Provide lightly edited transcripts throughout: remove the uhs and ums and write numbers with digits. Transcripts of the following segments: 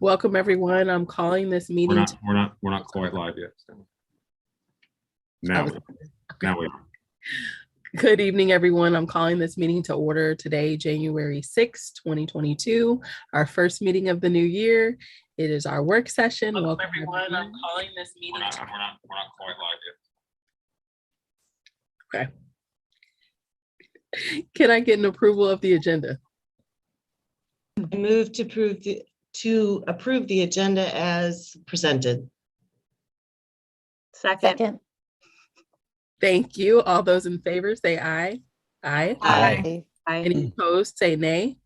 Welcome everyone. I'm calling this meeting. We're not quite live yet. So. Now we are. Good evening, everyone. I'm calling this meeting to order today, January 6, 2022, our first meeting of the new year. It is our work session. Welcome everyone. I'm calling this meeting. We're not quite live yet. Okay. Can I get an approval of the agenda? I move to approve the agenda as presented. Second. Thank you. All those in favor say aye. Aye. Aye. Any opposed say nay.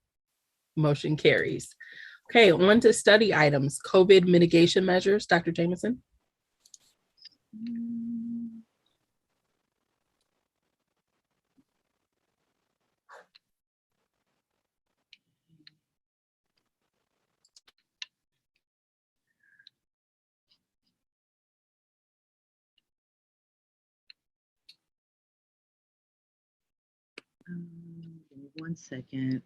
Motion carries. Okay, on to study items. COVID mitigation measures. Dr. Jameson. Give me 1 second.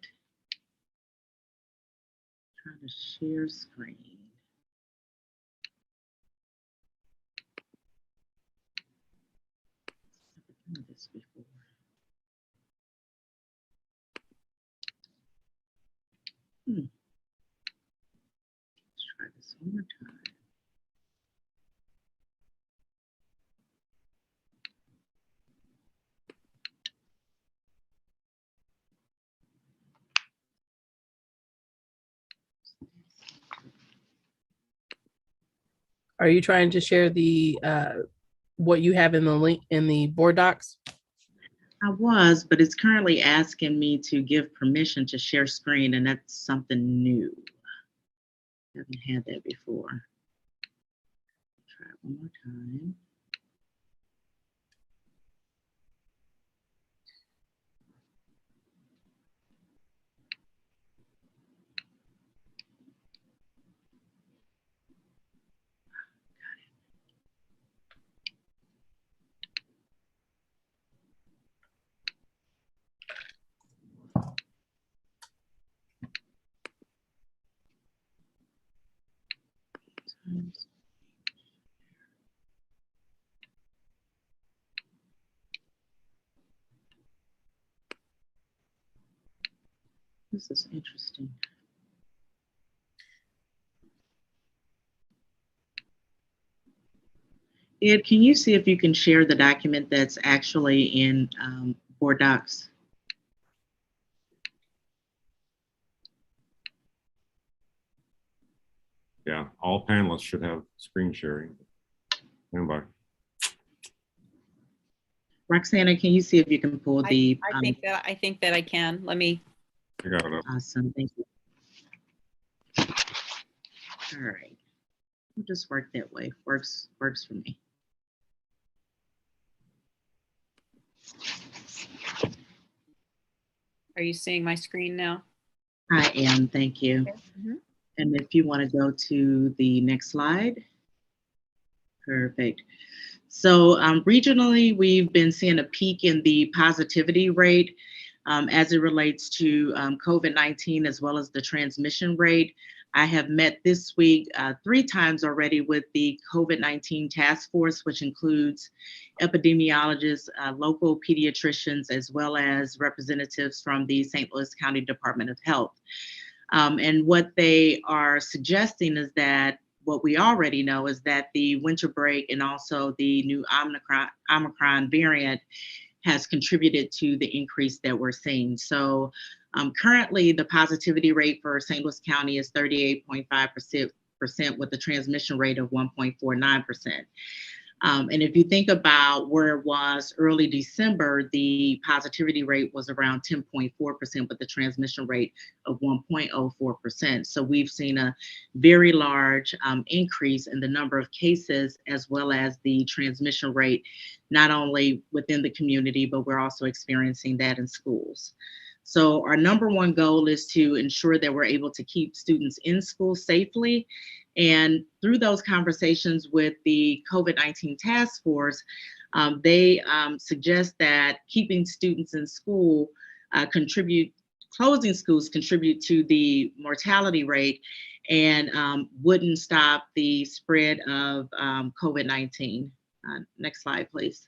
Trying to share screen. I've done this before. Let's try this one more time. Are you trying to share the what you have in the link in the board docs? I was, but it's currently asking me to give permission to share screen, and that's something new. I haven't had that before. Try it one more time. This is interesting. Ed, can you see if you can share the document that's actually in board docs? Yeah, all panelists should have screen sharing. Stand by. Roxana, can you see if you can pull the? I think that I can. Let me. I got it up. Awesome, thank you. All right, we'll just work that way. Works for me. Are you seeing my screen now? I am, thank you. Mm-hmm. And if you want to go to the next slide. Perfect. So regionally, we've been seeing a peak in the positivity rate as it relates to COVID-19 as well as the transmission rate. I have met this week 3 times already with the COVID-19 task force, which includes epidemiologists, local pediatricians, as well as representatives from the St. Louis County Department of Health. And what they are suggesting is that what we already know is that the winter break and also the new Omicron variant has contributed to the increase that we're seeing. So currently the positivity rate for St. Louis County is 38.5% with a transmission rate of 1.49%. And if you think about where it was early December, the positivity rate was around 10.4% with the transmission rate of 1.04%. So we've seen a very large increase in the number of cases as well as the transmission rate, not only within the community, but we're also experiencing that in schools. So our number one goal is to ensure that we're able to keep students in school safely. And through those conversations with the COVID-19 task force, they suggest that keeping students in school closing schools contribute to the mortality rate. and wouldn't stop the spread of COVID-19. Next slide, please.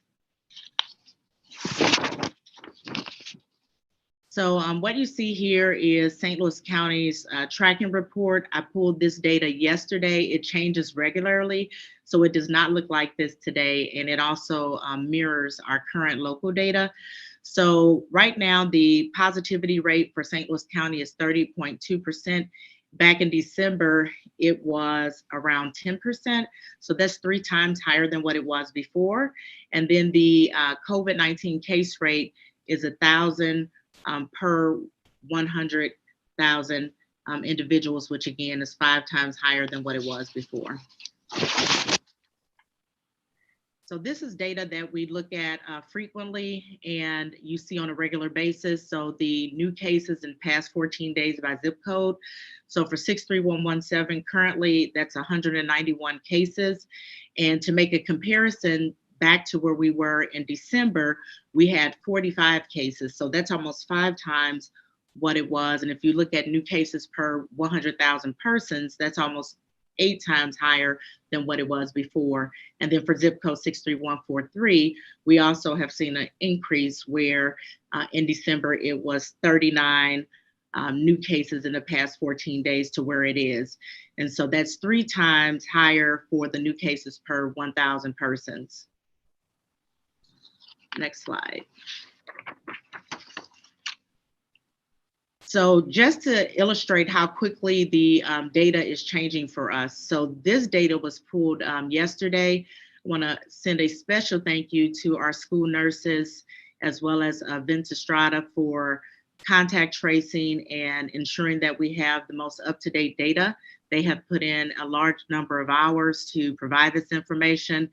So what you see here is St. Louis County's tracking report. I pulled this data yesterday. It changes regularly, so it does not look like this today. And it also mirrors our current local data. So right now, the positivity rate for St. Louis County is 30.2%. Back in December, it was around 10%. So that's 3 times higher than what it was before. And then the COVID-19 case rate is 1,000 per 100,000 individuals, which again is 5 times higher than what it was before. So this is data that we look at frequently and you see on a regular basis. So the new cases in past 14 days by zip code. So for 63117, currently that's 191 cases. And to make a comparison back to where we were in December, we had 45 cases. So that's almost 5 times what it was. And if you look at new cases per 100,000 persons, that's almost 8 times higher than what it was before. And then for zip code 63143, we also have seen an increase where in December it was 39 new cases in the past 14 days to where it is. And so that's 3 times higher for the new cases per 1,000 persons. Next slide. So just to illustrate how quickly the data is changing for us. So this data was pulled yesterday. I want to send a special thank you to our school nurses as well as Vince Estrada for contact tracing and ensuring that we have the most up-to-date data. They have put in a large number of hours to provide this information.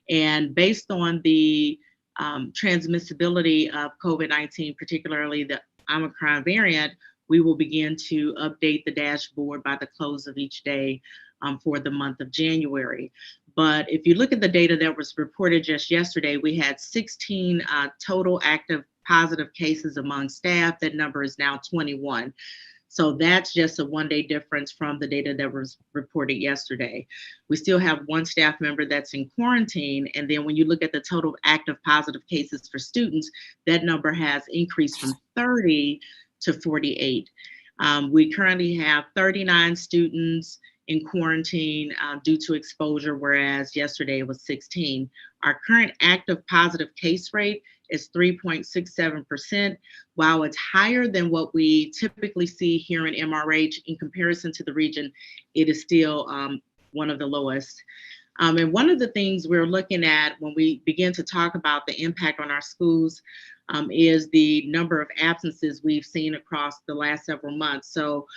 And based on the transmissibility of COVID-19, particularly the Omicron variant, we will begin to update the dashboard by the close of each day for the month of January. But if you look at the data that was reported just yesterday, we had 16 total active positive cases among staff. That number is now 21. So that's just a 1-day difference from the data that was reported yesterday. We still have 1 staff member that's in quarantine. And then when you look at the total active positive cases for students, that number has increased from 30 to 48. We currently have 39 students in quarantine due to exposure, whereas yesterday it was 16. Our current active positive case rate is 3.67%. While it's higher than what we typically see here in MRH, in comparison to the region, it is still one of the lowest. And one of the things we're looking at when we begin to talk about the impact on our schools is the number of absences we've seen across the last several months. So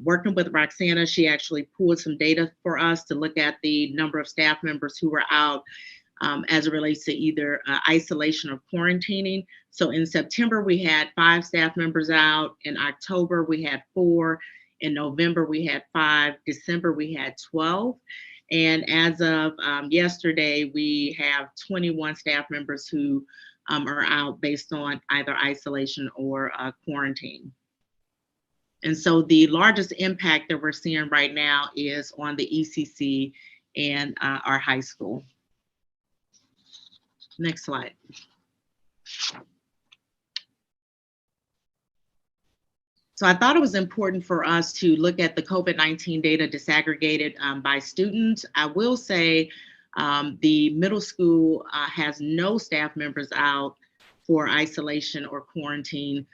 working with Roxana, she actually pulled some data for us to look at the number of staff members who were out as it relates to either isolation or quarantining. So in September, we had 5 staff members out. In October, we had 4. In November, we had 5. December, we had 12. And as of yesterday, we have 21 staff members who are out based on either isolation or quarantine. And so the largest impact that we're seeing right now is on the ECC and our high school. Next slide. So I thought it was important for us to look at the COVID-19 data disaggregated by students. I will say the middle school has no staff members out for isolation or quarantine,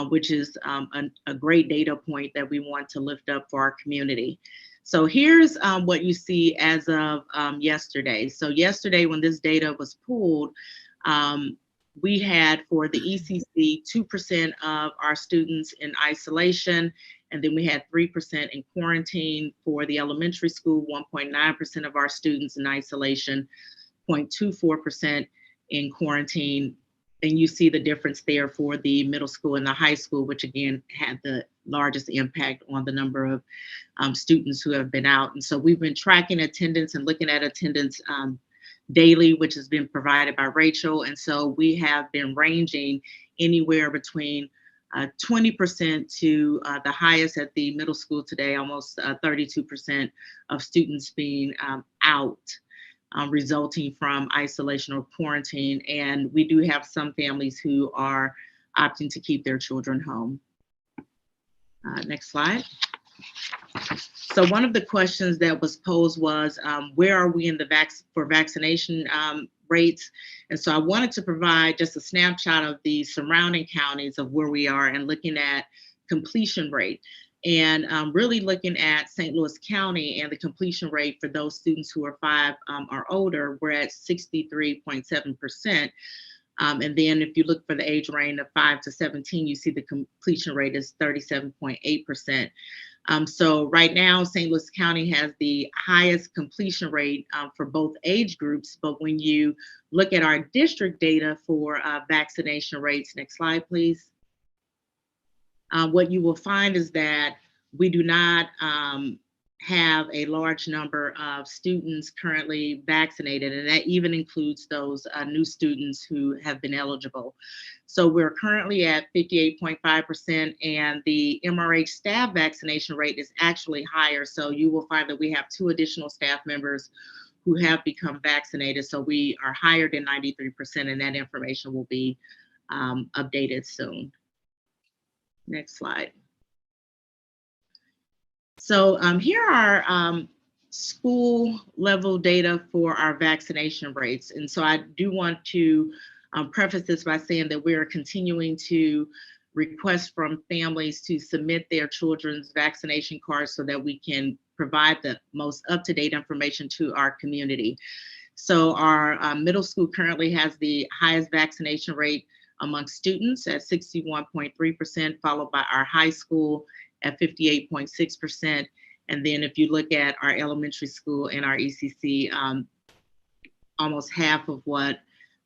which is a great data point that we want to lift up for our community. So here's what you see as of yesterday. So yesterday when this data was pulled, we had for the ECC 2% of our students in isolation, and then we had 3% in quarantine. For the elementary school, 1.9% of our students in isolation, 0.24% in quarantine. And you see the difference there for the middle school and the high school, which again had the largest impact on the number of students who have been out. And so we've been tracking attendance and looking at attendance daily, which has been provided by Rachel. And so we have been ranging anywhere between 20% to the highest at the middle school today, almost 32% of students being out, resulting from isolation or quarantine. And we do have some families who are opting to keep their children home. Next slide. So one of the questions that was posed was, where are we in the vaccination rates? And so I wanted to provide just a snapshot of the surrounding counties of where we are and looking at completion rate. And really looking at St. Louis County and the completion rate for those students who are 5 or older, we're at 63.7%. And then if you look for the age range of 5 to 17, you see the completion rate is 37.8%. So right now, St. Louis County has the highest completion rate for both age groups. But when you look at our district data for vaccination rates, next slide, please. What you will find is that we do not have a large number of students currently vaccinated, and that even includes those new students who have been eligible. So we're currently at 58.5%, and the MRH staff vaccination rate is actually higher. So you will find that we have 2 additional staff members who have become vaccinated. So we are higher than 93%, and that information will be updated soon. Next slide. So here are school level data for our vaccination rates. And so I do want to preface this by saying that we are continuing to request from families to submit their children's vaccination cards so that we can provide the most up-to-date information to our community. So our middle school currently has the highest vaccination rate among students at 61.3%, followed by our high school at 58.6%. And then if you look at our elementary school and our ECC, almost half of what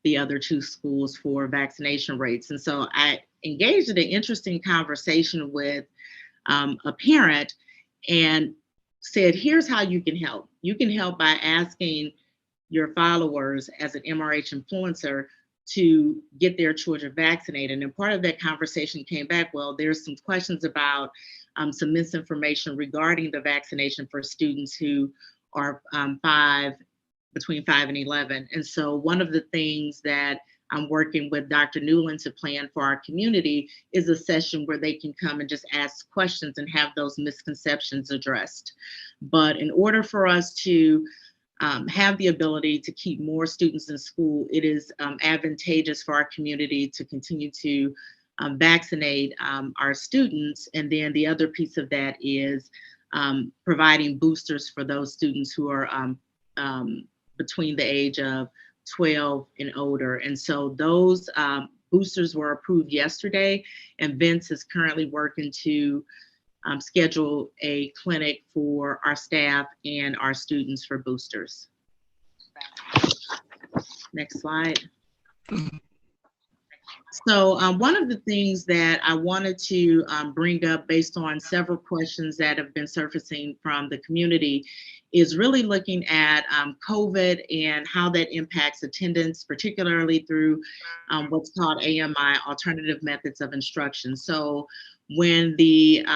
the other 2 schools for vaccination rates. And so I engaged in an interesting conversation with a parent and said, here's how you can help. You can help by asking your followers as an MRH influencer to get their children vaccinated. And part of that conversation came back, well, there's some questions about some misinformation regarding the vaccination for students who are between 5 and 11. And so one of the things that I'm working with Dr. Newland to plan for our community is a session where they can come and just ask questions and have those misconceptions addressed. But in order for us to have the ability to keep more students in school, it is advantageous for our community to continue to vaccinate our students. And then the other piece of that is providing boosters for those students who are between the age of 12 and older. And so those boosters were approved yesterday, and Vince is currently working to schedule a clinic for our staff and our students for boosters. Next slide. So one of the things that I wanted to bring up based on several questions that have been surfacing from the community is really looking at COVID and how that impacts attendance, particularly through what's called AMI, alternative methods of instruction. So when the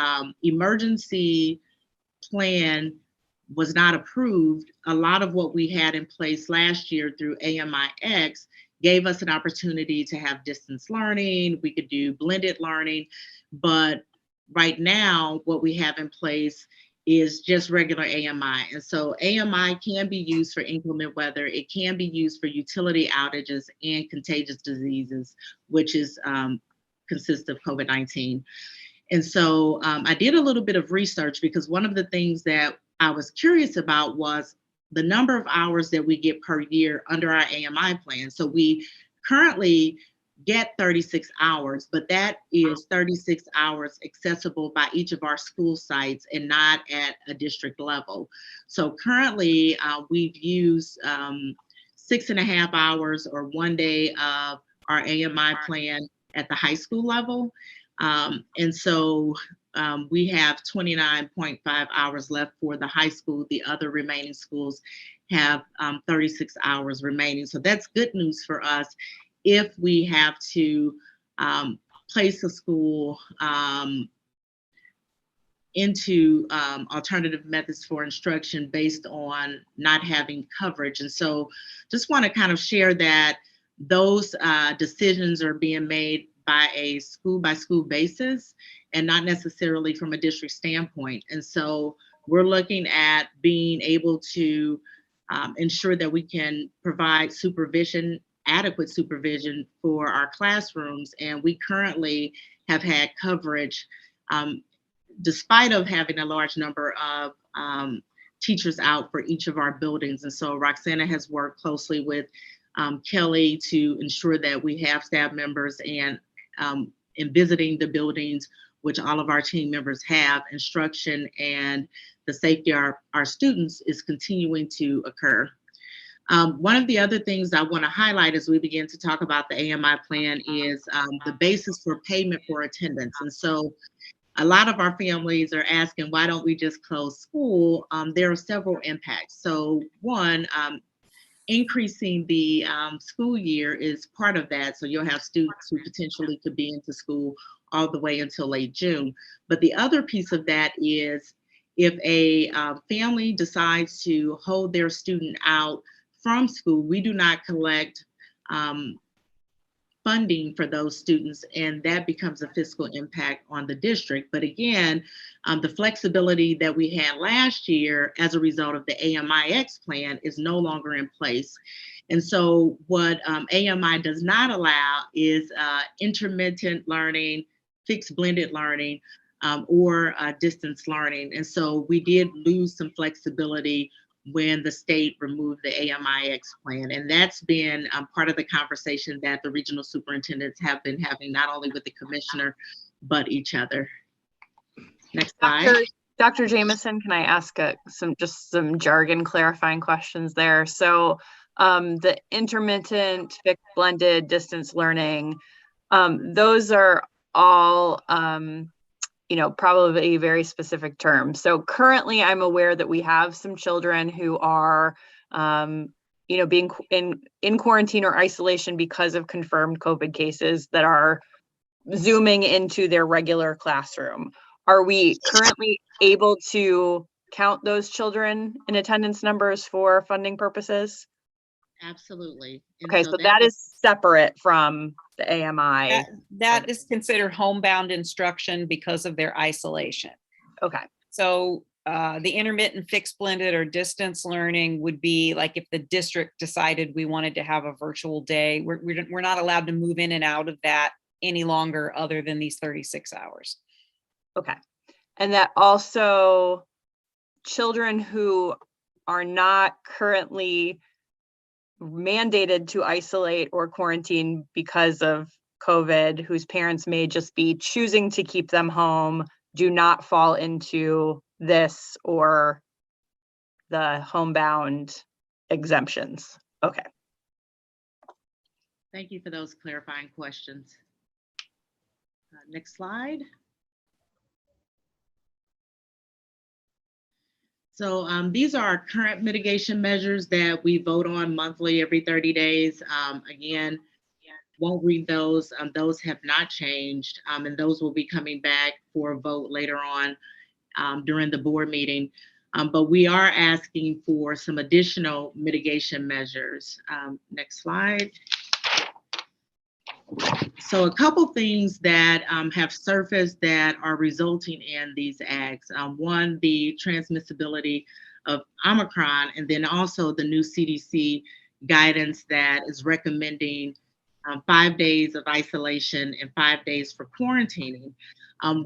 emergency plan was not approved, a lot of what we had in place last year through AMIX gave us an opportunity to have distance learning. We could do blended learning, but right now what we have in place is just regular AMI. And so AMI can be used for inclement weather. It can be used for utility outages and contagious diseases, which is consists of COVID-19. And so I did a little bit of research because one of the things that I was curious about was the number of hours that we get per year under our AMI plan. So we currently get 36 hours, but that is 36 hours accessible by each of our school sites and not at a district level. So currently we've used 6.5 hours or 1 day of our AMI plan at the high school level. And so we have 29.5 hours left for the high school. The other remaining schools have 36 hours remaining. So that's good news for us if we have to place a school into alternative methods for instruction based on not having coverage. And so just want to kind of share that those decisions are being made by a school basis and not necessarily from a district standpoint. And so we're looking at being able to ensure that we can provide supervision, adequate supervision for our classrooms. And we currently have had coverage despite of having a large number of teachers out for each of our buildings. And so Roxana has worked closely with Kelly to ensure that we have staff members and in visiting the buildings, which all of our team members have, instruction and the safety of our students is continuing to occur. One of the other things I want to highlight as we begin to talk about the AMI plan is the basis for payment for attendance. And so a lot of our families are asking, why don't we just close school? There are several impacts. So one, increasing the school year is part of that. So you'll have students who potentially could be into school all the way until late June. But the other piece of that is if a family decides to hold their student out from school, we do not collect funding for those students, and that becomes a fiscal impact on the district. But again, the flexibility that we had last year as a result of the AMIX plan is no longer in place. And so what AMI does not allow is intermittent learning, fixed blended learning, or distance learning. And so we did lose some flexibility when the state removed the AMIX plan. And that's been part of the conversation that the regional superintendents have been having, not only with the commissioner, but each other. Next slide. Dr. Jameson, can I ask some jargon clarifying questions there? So the intermittent, fixed blended distance learning, those are all probably very specific terms. So currently I'm aware that we have some children who are, being in quarantine or isolation because of confirmed COVID cases that are Zooming into their regular classroom. Are we currently able to count those children in attendance numbers for funding purposes? Absolutely. And okay, so that is separate from the AMI. That is considered homebound instruction because of their isolation. Okay. So the intermittent fixed blended or distance learning would be like if the district decided we wanted to have a virtual day, we're not allowed to move in and out of that any longer other than these 36 hours. Okay. And that also children who are not currently mandated to isolate or quarantine because of COVID, whose parents may just be choosing to keep them home, do not fall into this or the homebound exemptions. Okay. Thank you for those clarifying questions. Next slide. So these are our current mitigation measures that we vote on monthly every 30 days. Again, won't read those. Those have not changed, and those will be coming back for a vote later on during the board meeting. But we are asking for some additional mitigation measures. Next slide. So a couple things that have surfaced that are resulting in these acts. One, the transmissibility of Omicron, and then also the new CDC guidance that is recommending 5 days of isolation and 5 days for quarantining.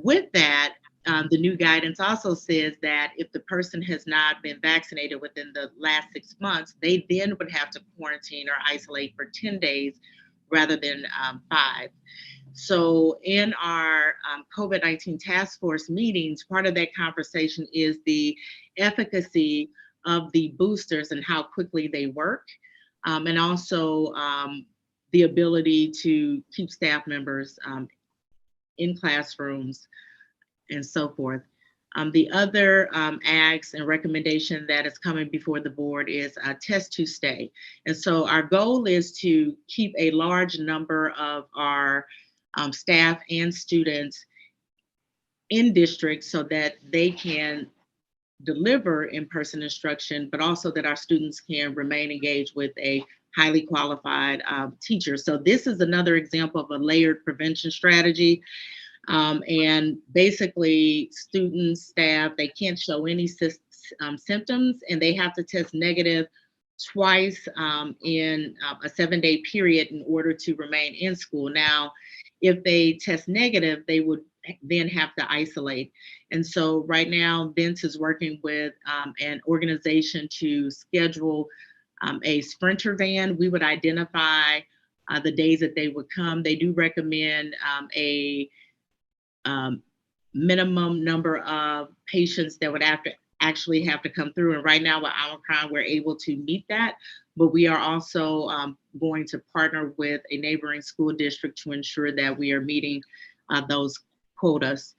With that, the new guidance also says that if the person has not been vaccinated within the last 6 months, they then would have to quarantine or isolate for 10 days rather than 5. So in our COVID-19 task force meetings, part of that conversation is the efficacy of the boosters and how quickly they work, and also the ability to keep staff members in classrooms and so forth. The other acts and recommendation that is coming before the board is test to stay. And so our goal is to keep a large number of our staff and students in districts so that they can deliver in-person instruction, but also that our students can remain engaged with a highly qualified teacher. So this is another example of a layered prevention strategy. And basically students, staff, they can't show any symptoms, and they have to test negative twice in a 7-day period in order to remain in school. Now, if they test negative, they would then have to isolate. And so right now, Vince is working with an organization to schedule a Sprinter van. We would identify the days that they would come. They do recommend a minimum number of patients that would actually have to come through. And right now with Omicron, we're able to meet that, but we are also going to partner with a neighboring school district to ensure that we are meeting those quotas.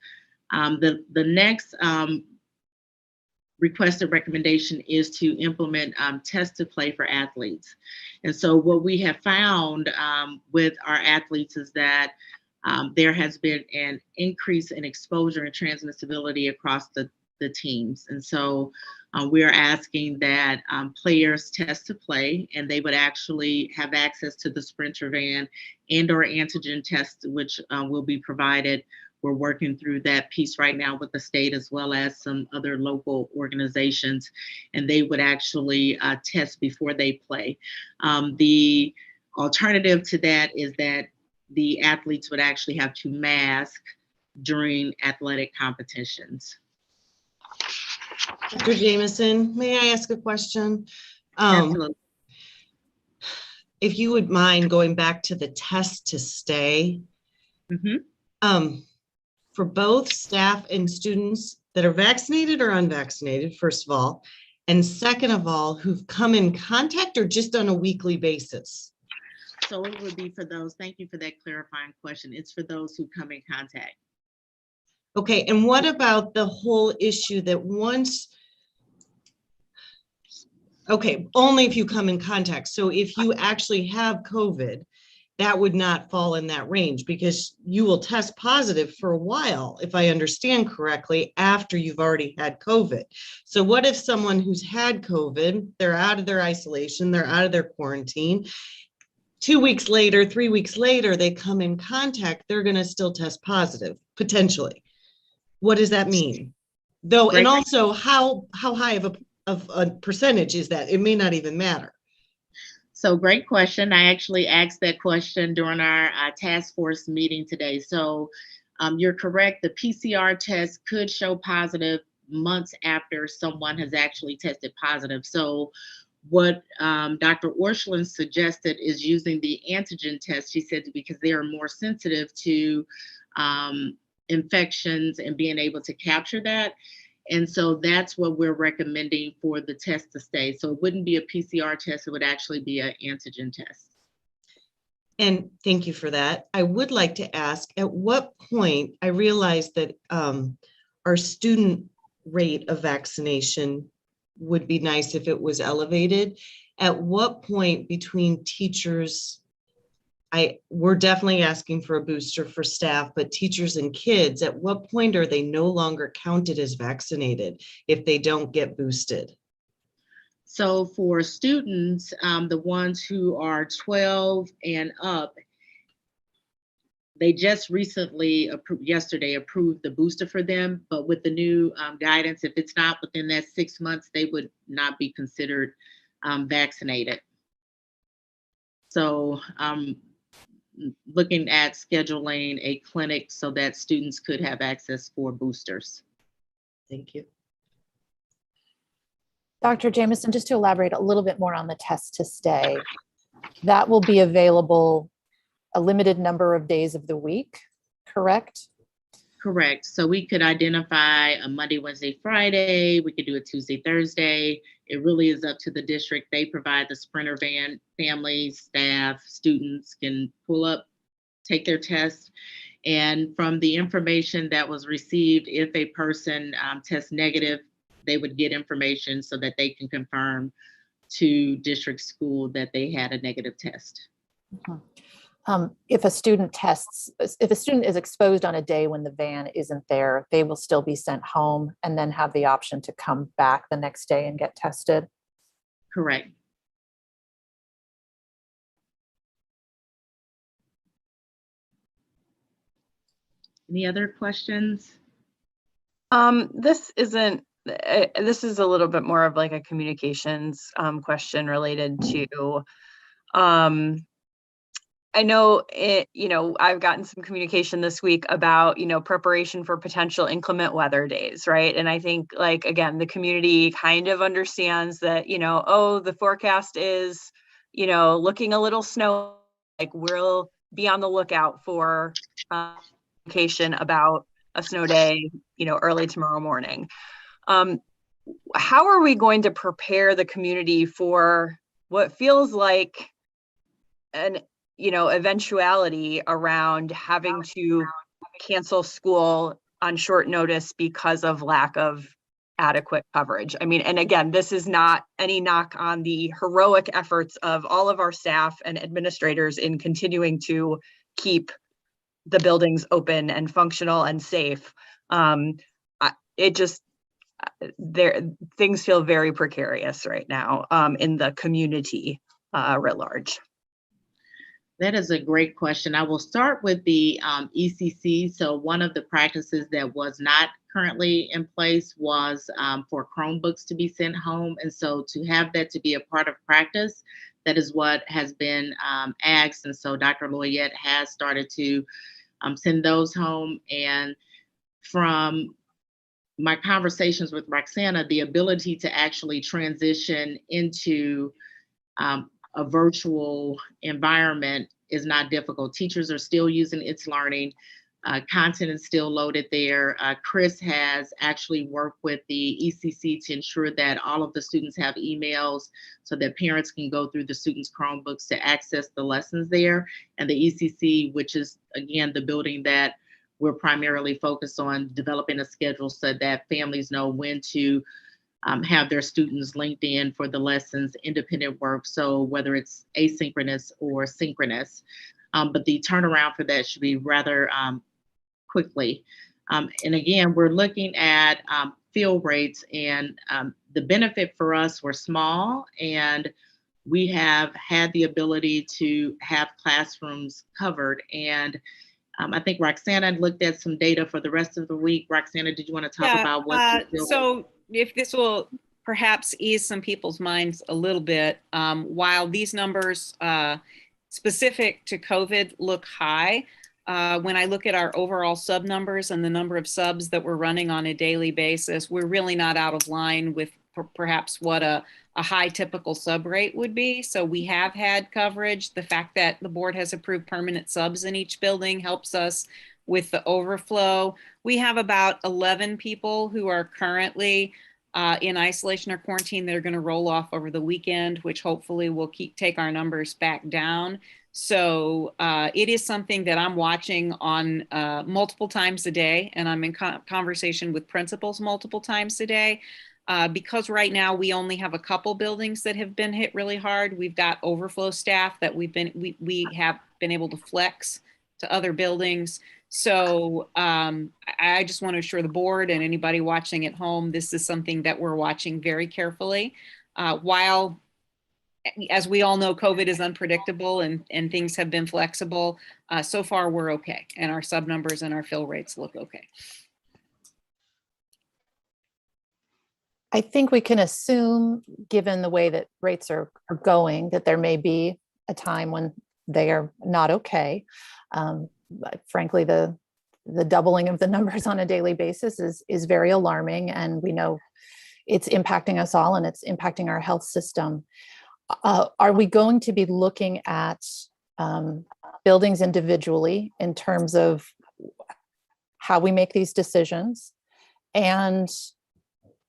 The next requested recommendation is to implement test to play for athletes. And so what we have found with our athletes is that there has been an increase in exposure and transmissibility across the teams. And so we are asking that players test to play, and they would actually have access to the Sprinter van and or antigen tests, which will be provided. We're working through that piece right now with the state as well as some other local organizations, and they would actually test before they play. The alternative to that is that the athletes would actually have to mask during athletic competitions. Dr. Jameson, may I ask a question? Absolutely. If you would mind going back to the test to stay. For both staff and students that are vaccinated or unvaccinated, first of all, and second of all, who've come in contact or just on a weekly basis? So it would be for those, thank you for that clarifying question. It's for those who come in contact. Okay, and what about the whole issue that once, okay, only if you come in contact. So if you actually have COVID, that would not fall in that range because you will test positive for a while, if I understand correctly, after you've already had COVID. So what if someone who's had COVID, they're out of their isolation, they're out of their quarantine, 2 weeks later, 3 weeks later, they come in contact, they're going to still test positive, potentially. What does that mean? Though, and also how high of a percentage is that? It may not even matter. So great question. I actually asked that question during our task force meeting today. So you're correct. The PCR test could show positive months after someone has actually tested positive. So what Dr. Orscheln suggested is using the antigen test. She said because they are more sensitive to infections and being able to capture that. And so that's what we're recommending for the test to stay. So it wouldn't be a PCR test, it would actually be an antigen test. And thank you for that. I would like to ask, at what point, I realized that our student rate of vaccination would be nice if it was elevated. At what point between teachers, we're definitely asking for a booster for staff, but teachers and kids, at what point are they no longer counted as vaccinated if they don't get boosted? So for students, the ones who are 12 and up, they just recently, yesterday, approved the booster for them, but with the new guidance, if it's not within that 6 months, they would not be considered vaccinated. So looking at scheduling a clinic so that students could have access for boosters. Thank you. Dr. Jameson, just to elaborate a little bit more on the test to stay, that will be available a limited number of days of the week, correct? Correct. So we could identify a Monday, Wednesday, Friday. We could do a Tuesday, Thursday. It really is up to the district. They provide the Sprinter van. Families, staff, students can pull up, take their test. And from the information that was received, if a person tests negative, they would get information so that they can confirm to district school that they had a negative test. If a student is exposed on a day when the van isn't there, they will still be sent home and then have the option to come back the next day and get tested. Correct. Any other questions? This isn't, this is a little bit more of like a communications question related to, I know it, I've gotten some communication this week about, preparation for potential inclement weather days, right? And I think, like, again, the community kind of understands that, oh, the forecast is, looking a little snow, like we'll be on the lookout for communication about a snow day, early tomorrow morning. How are we going to prepare the community for what feels like an eventuality around having to cancel school on short notice because of lack of adequate coverage? I mean, and again, this is not any knock on the heroic efforts of all of our staff and administrators in continuing to keep the buildings open and functional and safe. Things feel very precarious right now in the community writ large. That is a great question. I will start with the ECC. So one of the practices that was not currently in place was for Chromebooks to be sent home. And so to have that to be a part of practice, that is what has been asked. And so Dr. Loyette has started to send those home. And from my conversations with Roxana, the ability to actually transition into a virtual environment is not difficult. Teachers are still using It's Learning. Content is still loaded there. Chris has actually worked with the ECC to ensure that all of the students have emails so that parents can go through the students' Chromebooks to access the lessons there. And the ECC, which is, again, the building that we're primarily focused on, developing a schedule so that families know when to have their students linked in for the lessons, independent work, so whether it's asynchronous or synchronous. But the turnaround for that should be rather quickly. And again, we're looking at fill rates, and the benefit for us were small, and we have had the ability to have classrooms covered. And I think Roxana looked at some data for the rest of the week. Roxana, did you want to talk about what? So if this will perhaps ease some people's minds a little bit, while these numbers specific to COVID look high, when I look at our overall sub numbers and the number of subs that we're running on a daily basis, we're really not out of line with perhaps what a high typical sub rate would be. So we have had coverage. The fact that the board has approved permanent subs in each building helps us with the overflow. We have about 11 people who are currently in isolation or quarantine that are going to roll off over the weekend, which hopefully will take our numbers back down. So it is something that I'm watching on multiple times a day, and I'm in conversation with principals multiple times a day. Because right now we only have a couple buildings that have been hit really hard. We've got overflow staff that we have been able to flex to other buildings. So I just want to assure the board and anybody watching at home, this is something that we're watching very carefully. While, as we all know, COVID is unpredictable and things have been flexible, so far we're okay. And our sub numbers and our fill rates look okay. I think we can assume, given the way that rates are going, that there may be a time when they are not okay. But frankly, the doubling of the numbers on a daily basis is very alarming, and we know it's impacting us all and it's impacting our health system. Are we going to be looking at buildings individually in terms of how we make these decisions? And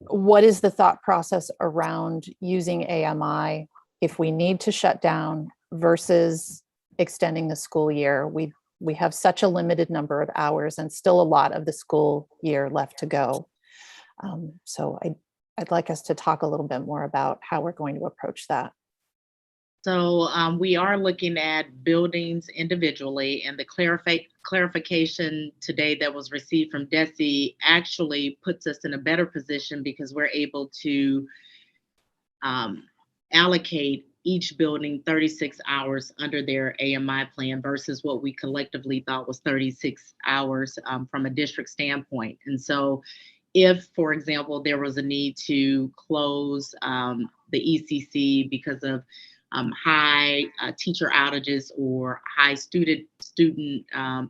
what is the thought process around using AMI if we need to shut down versus extending the school year? We have such a limited number of hours and still a lot of the school year left to go. So I'd like us to talk a little bit more about how we're going to approach that. So we are looking at buildings individually, and the clarification today that was received from DESE actually puts us in a better position because we're able to allocate each building 36 hours under their AMI plan versus what we collectively thought was 36 hours from a district standpoint. And so if, for example, there was a need to close the ECC because of high teacher outages or high student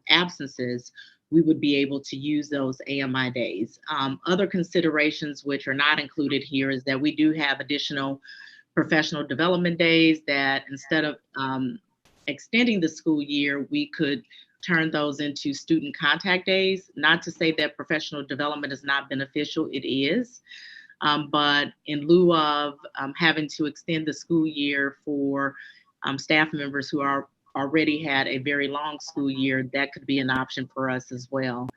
absences, we would be able to use those AMI days. Other considerations which are not included here is that we do have additional professional development days that instead of extending the school year, we could turn those into student contact days. Not to say that professional development is not beneficial, it is. But in lieu of having to extend the school year for staff members who are already had a very long school year, that could be an option for us as well.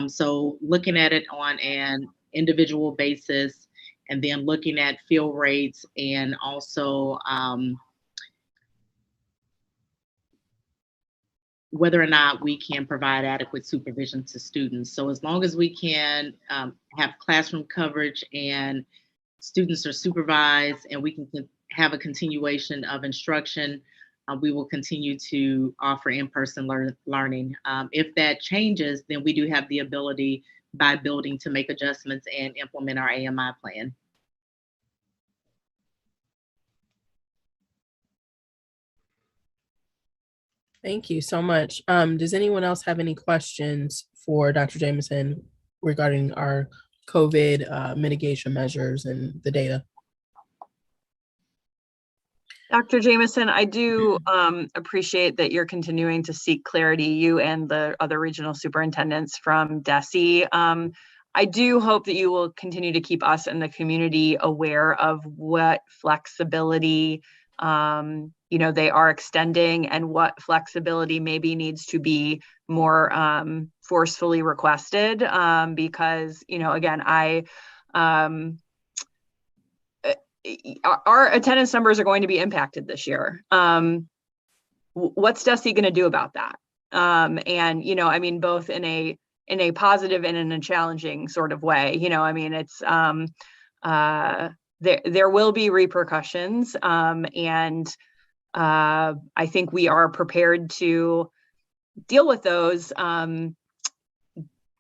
So looking at it on an individual basis, and then looking at fill rates and also whether or not we can provide adequate supervision to students. So as long as we can have classroom coverage and students are supervised and we can have a continuation of instruction, we will continue to offer in-person learning. If that changes, then we do have the ability by building to make adjustments and implement our AMI plan. Thank you so much. Does anyone else have any questions for Dr. Jameson regarding our COVID mitigation measures and the data? Dr. Jameson, I do appreciate that you're continuing to seek clarity, you and the other regional superintendents from DESE. I do hope that you will continue to keep us and the community aware of what flexibility they are extending and what flexibility maybe needs to be more forcefully requested because, again, our attendance numbers are going to be impacted this year. What's DESE going to do about that? And, both in a positive and in a challenging sort of way, it's there will be repercussions. And I think we are prepared to deal with those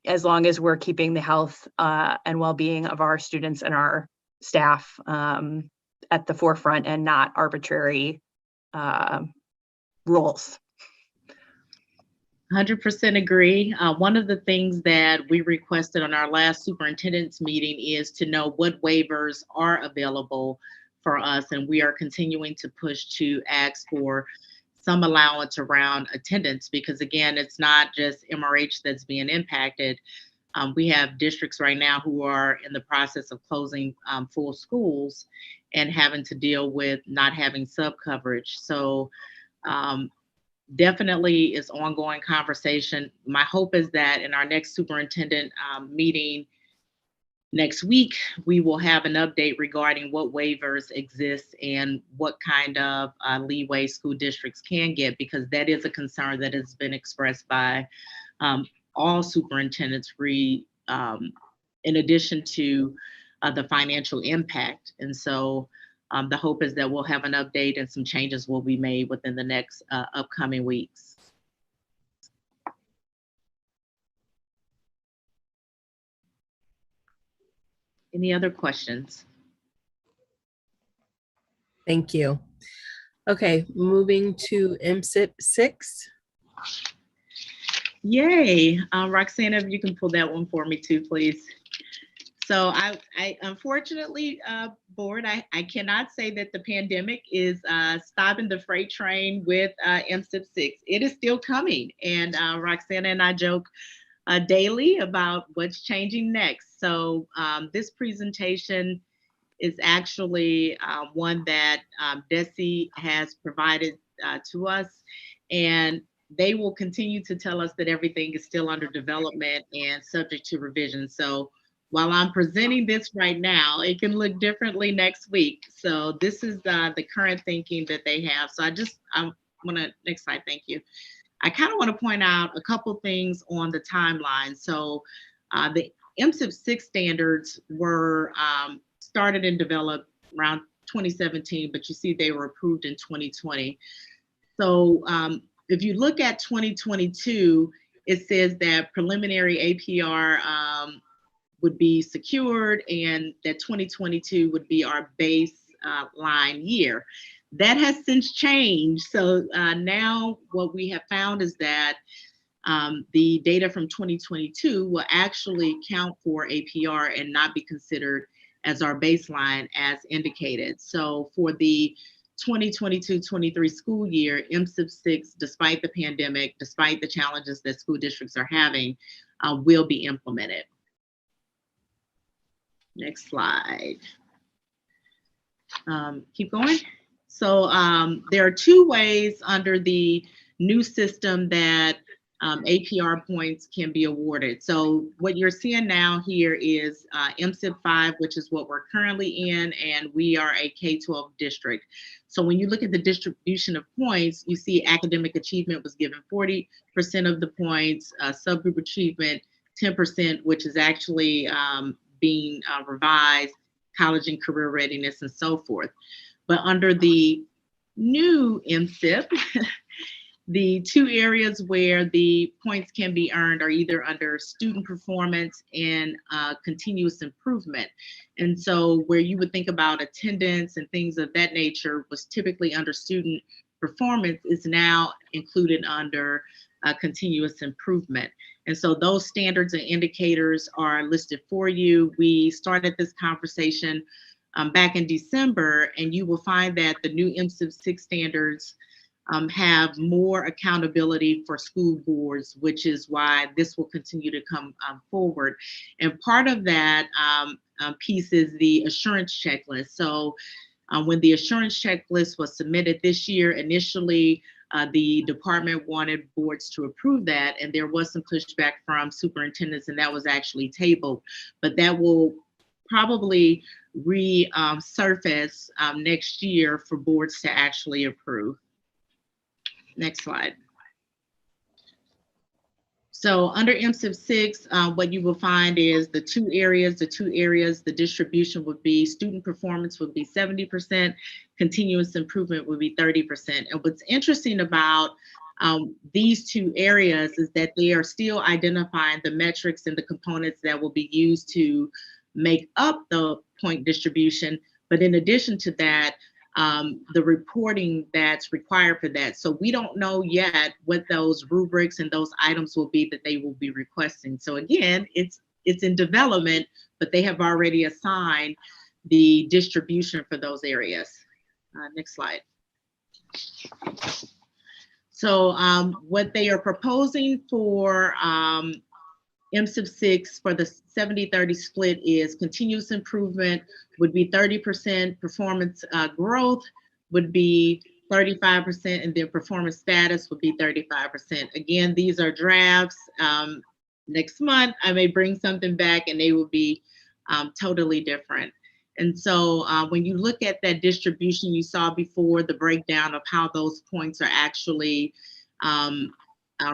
as long as we're keeping the health and well-being of our students and our staff at the forefront and not arbitrary rules. 100% agree. One of the things that we requested on our last superintendent's meeting is to know what waivers are available for us, and we are continuing to push to ask for some allowance around attendance because, again, it's not just MRH that's being impacted. We have districts right now who are in the process of closing full schools and having to deal with not having sub coverage. So definitely is ongoing conversation. My hope is that in our next superintendent meeting next week, we will have an update regarding what waivers exist and what kind of leeway school districts can get, because that is a concern that has been expressed by all superintendents in addition to the financial impact. And so the hope is that we'll have an update and some changes will be made within the next upcoming weeks. Any other questions? Thank you. Okay, moving to MSIP 6. Yay. Roxana, if you can pull that one for me too, please. So I unfortunately, board, I cannot say that the pandemic is stopping the freight train with MSIP 6. It is still coming. And Roxana and I joke daily about what's changing next. So this presentation is actually one that DESE has provided to us. And they will continue to tell us that everything is still under development and subject to revision. So while I'm presenting this right now, it can look differently next week. So this is the current thinking that they have. So I want to, next slide, thank you. I kind of want to point out a couple things on the timeline. So the MSIP 6 standards were started and developed around 2017, but you see they were approved in 2020. So if you look at 2022, it says that preliminary APR would be secured and that 2022 would be our baseline year. That has since changed. So now what we have found is that the data from 2022 will actually count for APR and not be considered as our baseline as indicated. So for the 2022-23 school year, MSIP 6, despite the pandemic, despite the challenges that school districts are having, will be implemented. Next slide. Keep going. So there are two ways under the new system that APR points can be awarded. So what you're seeing now here is MSIP 5, which is what we're currently in, and we are a K-12 district. So when you look at the distribution of points, you see academic achievement was given 40% of the points, subgroup achievement 10%, which is actually being revised, college and career readiness, and so forth. But under the new MSIP, the two areas where the points can be earned are either under student performance and continuous improvement. And so where you would think about attendance and things of that nature was typically under student performance is now included under continuous improvement. And so those standards and indicators are listed for you. We started this conversation back in December, and you will find that the new MSIP 6 standards have more accountability for school boards, which is why this will continue to come forward. And part of that piece is the assurance checklist. So when the assurance checklist was submitted this year, initially the department wanted boards to approve that, and there was some pushback from superintendents, and that was actually tabled. But that will probably resurface next year for boards to actually approve. Next slide. So under MSIP 6, what you will find is the two areas, the distribution would be student performance would be 70%, continuous improvement would be 30%. And what's interesting about these two areas is that they are still identifying the metrics and the components that will be used to make up the point distribution. But in addition to that, the reporting that's required for that. So we don't know yet what those rubrics and those items will be that they will be requesting. So again, it's in development, but they have already assigned the distribution for those areas. Next slide. So what they are proposing for MSIP 6 for the 70-30 split is continuous improvement would be 30%, performance growth would be 35%, and then performance status would be 35%. Again, these are drafts. Next month, I may bring something back and they will be totally different. And so when you look at that distribution, you saw before the breakdown of how those points are actually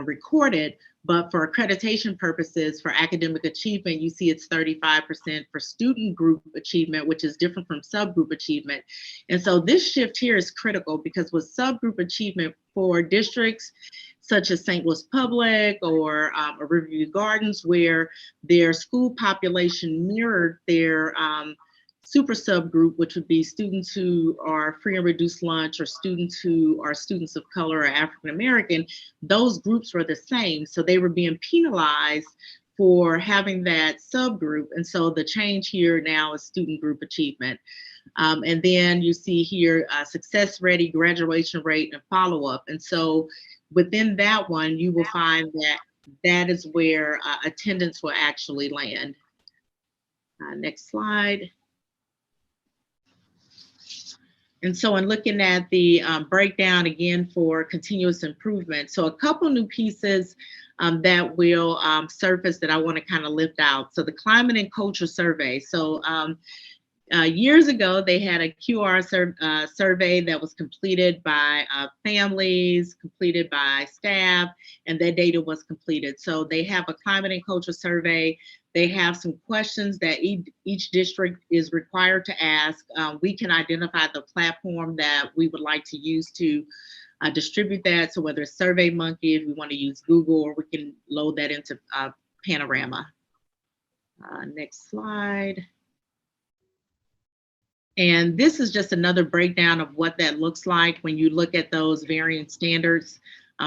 recorded. But for accreditation purposes, for academic achievement, you see it's 35% for student group achievement, which is different from subgroup achievement. And so this shift here is critical because with subgroup achievement for districts such as St. Louis Public or Riverview Gardens, where their school population mirrored their super subgroup, which would be students who are free and reduced lunch or students who are students of color or African American, those groups were the same. So they were being penalized for having that subgroup. And so the change here now is student group achievement. And then you see here success ready, graduation rate, and follow-up. And so within that one, you will find that that is where attendance will actually land. Next slide. And so in looking at the breakdown again for continuous improvement, so a couple new pieces that will surface that I want to kind of lift out. So the climate and culture survey. So years ago, they had a QR survey that was completed by families, completed by staff, and that data was completed. So they have a climate and culture survey. They have some questions that each district is required to ask. We can identify the platform that we would like to use to distribute that. So whether it's SurveyMonkey, if we want to use Google, or we can load that into Panorama. Next slide. And this is just another breakdown of what that looks like when you look at those variant standards.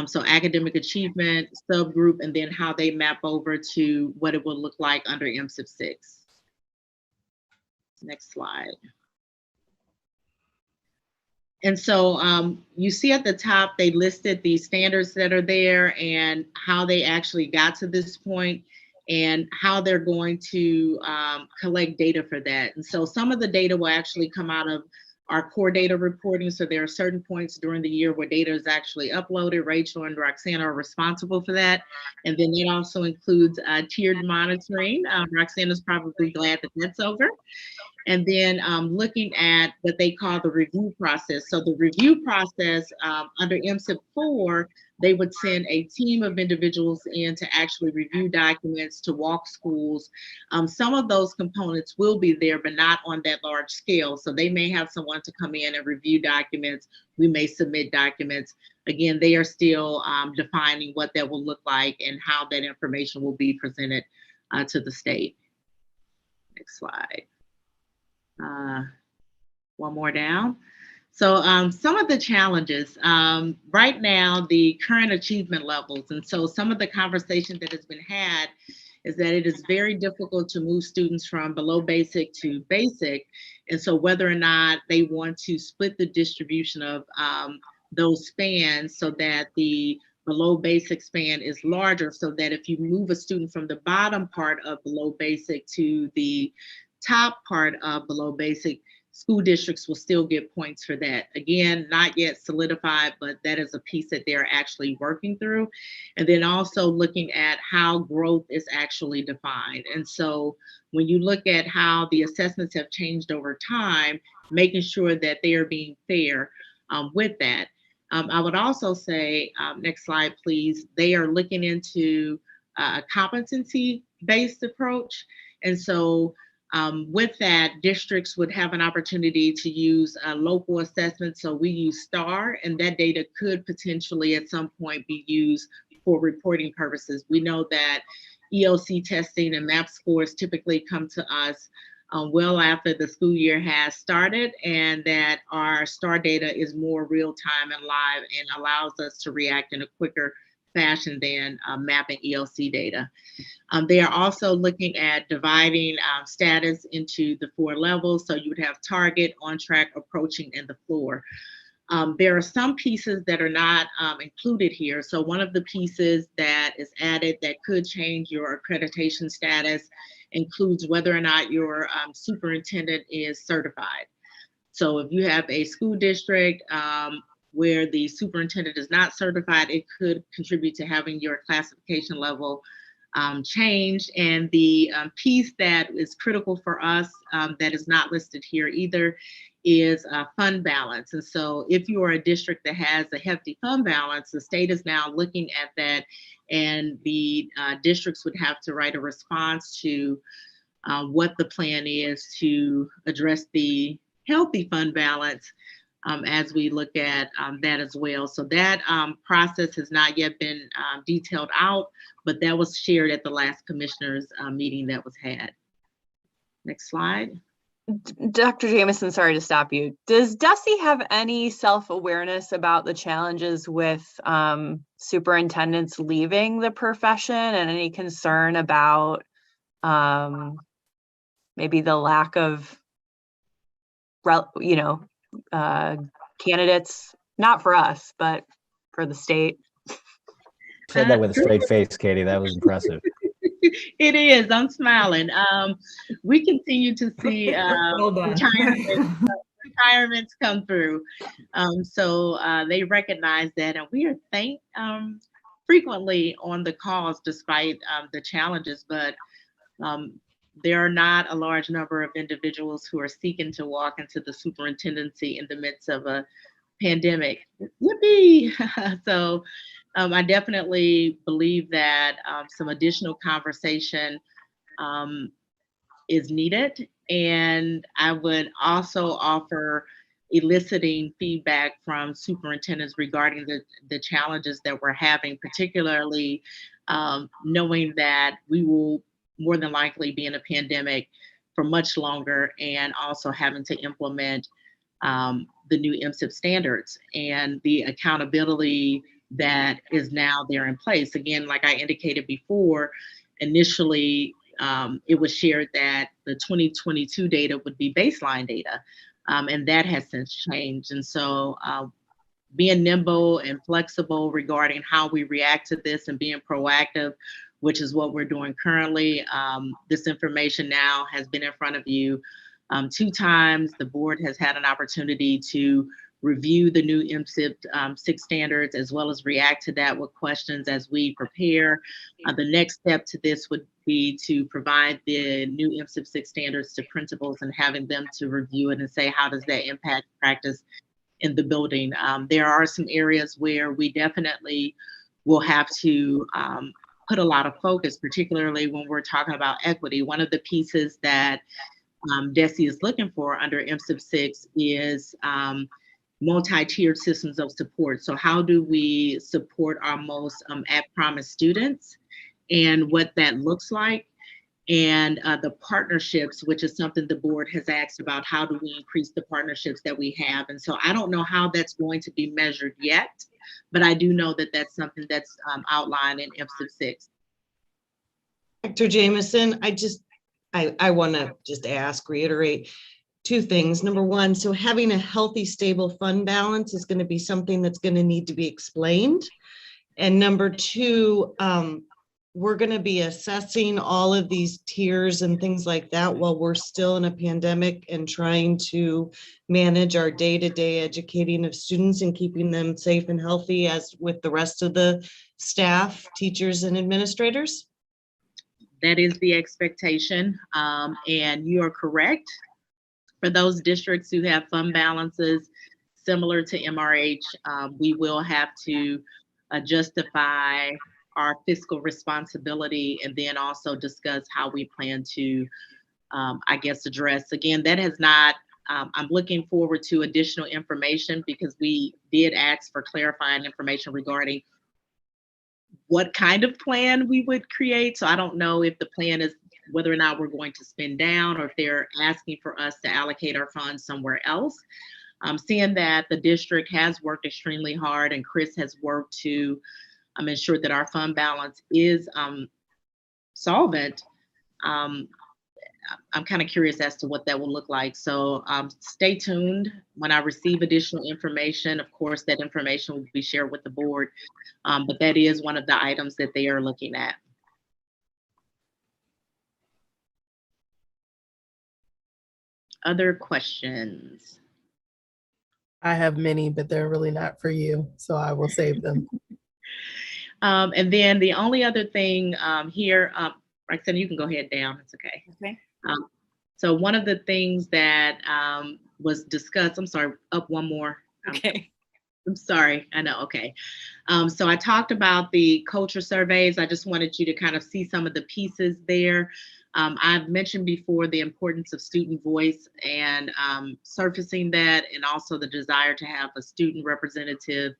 So academic achievement, subgroup, and then how they map over to what it will look like under MSIP 6. Next slide. And so you see at the top, they listed the standards that are there and how they actually got to this point and how they're going to collect data for that. And so some of the data will actually come out of our core data reporting. So there are certain points during the year where data is actually uploaded. Rachel and Roxana are responsible for that. And then it also includes tiered monitoring. Roxana's probably glad that that's over. And then looking at what they call the review process. So the review process under MSIP 4, they would send a team of individuals in to actually review documents, to walk schools. Some of those components will be there, but not on that large scale. So they may have someone to come in and review documents. We may submit documents. Again, they are still defining what that will look like and how that information will be presented to the state. Next slide. One more down. So some of the challenges right now, the current achievement levels. And so some of the conversation that has been had is that it is very difficult to move students from below basic to basic. And so whether or not they want to split the distribution of those spans so that the below basic span is larger, so that if you move a student from the bottom part of below basic to the top part of below basic, school districts will still get points for that. Again, not yet solidified, but that is a piece that they're actually working through. And then also looking at how growth is actually defined. And so when you look at how the assessments have changed over time, making sure that they are being fair with that. I would also say, next slide, please, they are looking into a competency-based approach. And so with that, districts would have an opportunity to use a local assessment. So we use STAR, and that data could potentially at some point be used for reporting purposes. We know that ELC testing and MAP scores typically come to us well after the school year has started, and that our STAR data is more real time and live and allows us to react in a quicker fashion than mapping ELC data. They are also looking at dividing status into the 4 levels. So you would have target, on track, approaching, and the floor. There are some pieces that are not included here. So one of the pieces that is added that could change your accreditation status includes whether or not your superintendent is certified. So if you have a school district where the superintendent is not certified, it could contribute to having your classification level change. And the piece that is critical for us that is not listed here either is fund balance. And so if you are a district that has a hefty fund balance, the state is now looking at that, and the districts would have to write a response to what the plan is to address the healthy fund balance as we look at that as well. So that process has not yet been detailed out, but that was shared at the last commissioners meeting that was had. Next slide. Dr. Jameson, sorry to stop you. Does DESE have any self-awareness about the challenges with superintendents leaving the profession, and any concern about maybe the lack of, candidates, not for us, but for the state? Said that with a straight face, Katie. That was impressive. It is. I'm smiling. We continue to see retirements come through. So they recognize that, and we are frequently on the calls despite the challenges, but there are not a large number of individuals who are seeking to walk into the superintendency in the midst of a pandemic. Yippee! So I definitely believe that some additional conversation is needed. And I would also offer eliciting feedback from superintendents regarding the challenges that we're having, particularly knowing that we will more than likely be in a pandemic for much longer, and also having to implement the new MSIP standards and the accountability that is now there in place. Again, like I indicated before, initially it was shared that the 2022 data would be baseline data, and that has since changed. And so being nimble and flexible regarding how we react to this and being proactive, which is what we're doing currently. This information now has been in front of you 2 times. The board has had an opportunity to review the new MSIP 6 standards, as well as react to that with questions as we prepare. The next step to this would be to provide the new MSIP 6 standards to principals and having them to review it and say, how does that impact practice in the building? There are some areas where we definitely will have to put a lot of focus, particularly when we're talking about equity. One of the pieces that DESE is looking for under MSIP 6 is multi-tiered systems of support. So how do we support our most at-promise students and what that looks like? And the partnerships, which is something the board has asked about, how do we increase the partnerships that we have? And so I don't know how that's going to be measured yet, but I do know that that's something that's outlined in MSIP 6. Dr. Jameson, I want to just reiterate 2 things. Number one, so having a healthy, stable fund balance is going to be something that's going to need to be explained. And number 2, we're going to be assessing all of these tiers and things like that while we're still in a pandemic and trying to manage our day-to-day educating of students and keeping them safe and healthy, as with the rest of the staff, teachers, and administrators. That is the expectation, and you are correct. For those districts who have fund balances similar to MRH, we will have to justify our fiscal responsibility and then also discuss how we plan to, address. Again, that has not, I'm looking forward to additional information, because we did ask for clarifying information regarding what kind of plan we would create. So I don't know if the plan is whether or not we're going to spend down, or if they're asking for us to allocate our funds somewhere else. Seeing that the district has worked extremely hard and Chris has worked to ensure that our fund balance is solvent, I'm kind of curious as to what that will look like. So stay tuned. When I receive additional information, of course, that information will be shared with the board, but that is one of the items that they are looking at. Other questions? I have many, but they're really not for you, so I will save them. And then the only other thing here, Roxanne, you can go ahead down, it's okay. Okay. So one of the things that was discussed, I'm sorry, up one more. Okay. I'm sorry, I know, okay. So I talked about the culture surveys. I just wanted you to kind of see some of the pieces there. I've mentioned before the importance of student voice and surfacing that, and also the desire to have a student representative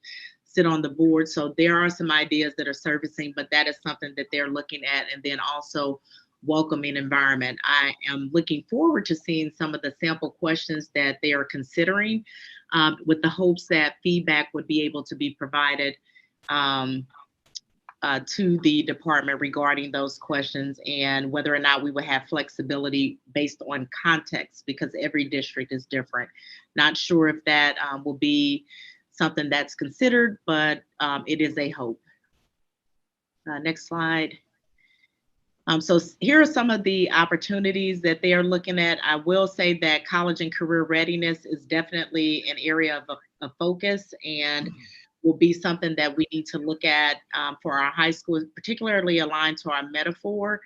sit on the board. So there are some ideas that are surfacing, but that is something that they're looking at. And then also welcoming environment. I am looking forward to seeing some of the sample questions that they are considering, with the hopes that feedback would be able to be provided to the department regarding those questions, and whether or not we would have flexibility based on context, because every district is different. Not sure if that will be something that's considered, but it is a hope. Next slide. So here are some of the opportunities that they are looking at. I will say that college and career readiness is definitely an area of focus, and will be something that we need to look at for our high school, particularly aligned to our metaphor.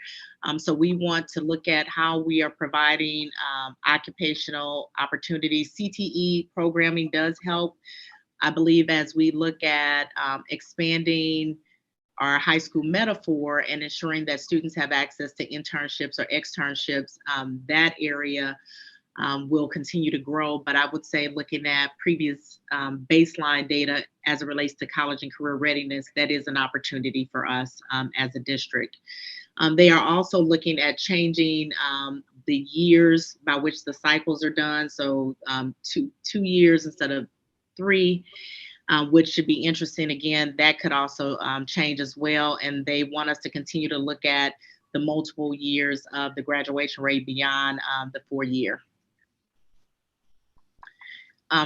So we want to look at how we are providing occupational opportunities. CTE programming does help, I believe, as we look at expanding our high school metaphor and ensuring that students have access to internships or externships. That area will continue to grow, but I would say looking at previous baseline data as it relates to college and career readiness, that is an opportunity for us as a district. They are also looking at changing the years by which the cycles are done, so 2 years instead of 3, which should be interesting. Again, that could also change as well, and they want us to continue to look at the multiple years of the graduation rate beyond the 4-year.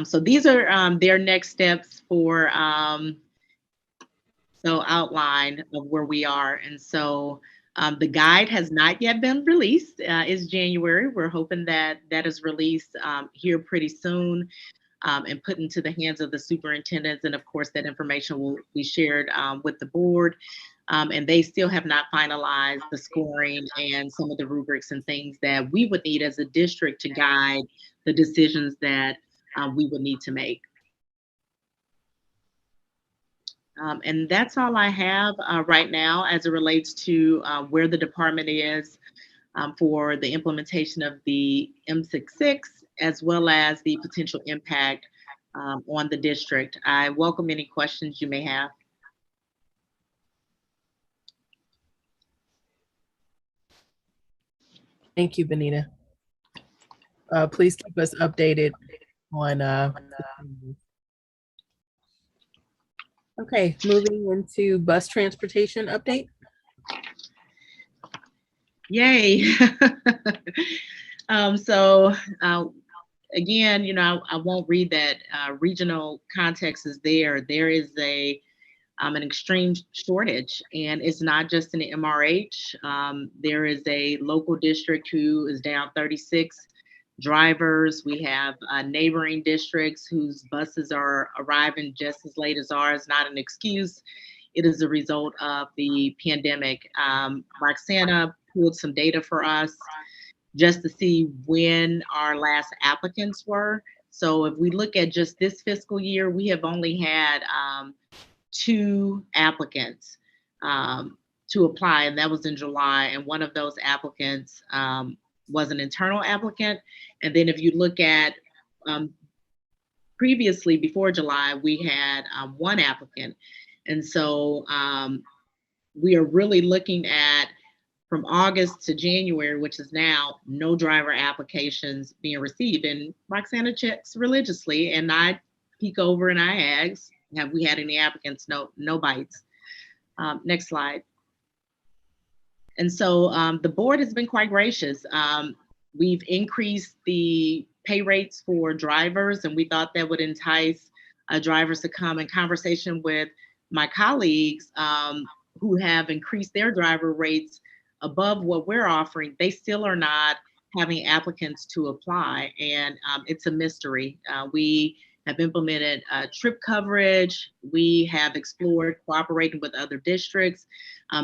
So these are their next steps for so outline of where we are. And so the guide has not yet been released. It's January. We're hoping that that is released here pretty soon and put into the hands of the superintendents. And of course, that information will be shared with the board. And they still have not finalized the scoring and some of the rubrics and things that we would need as a district to guide the decisions that we would need to make. And that's all I have right now as it relates to where the department is for the implementation of the M66, as well as the potential impact on the district. I welcome any questions you may have. Thank you, Benita. Please keep us updated on okay, moving into bus transportation update. Yay. Again, you know, I won't read that. Regional context is there. There is an extreme shortage, and it's not just in the MRH. There is a local district who is down 36 drivers. We have neighboring districts whose buses are arriving just as late as ours. Not an excuse. It is a result of the pandemic. Roxana pulled some data for us just to see when our last applicants were. So if we look at just this fiscal year, we have only had 2 applicants to apply, and that was in July. And one of those applicants was an internal applicant. And then if you look at previously, before July, we had 1 applicant. And so we are really looking at, from August to January, which is now, no driver applications being received. And Roxana checks religiously, and I peek over and I ask, have we had any applicants? No bites. Next slide. And so the board has been quite gracious. We've increased the pay rates for drivers, and we thought that would entice drivers to come. In conversation with my colleagues who have increased their driver rates above what we're offering, they still are not having applicants to apply, and it's a mystery. We have implemented trip coverage. We have explored cooperating with other districts.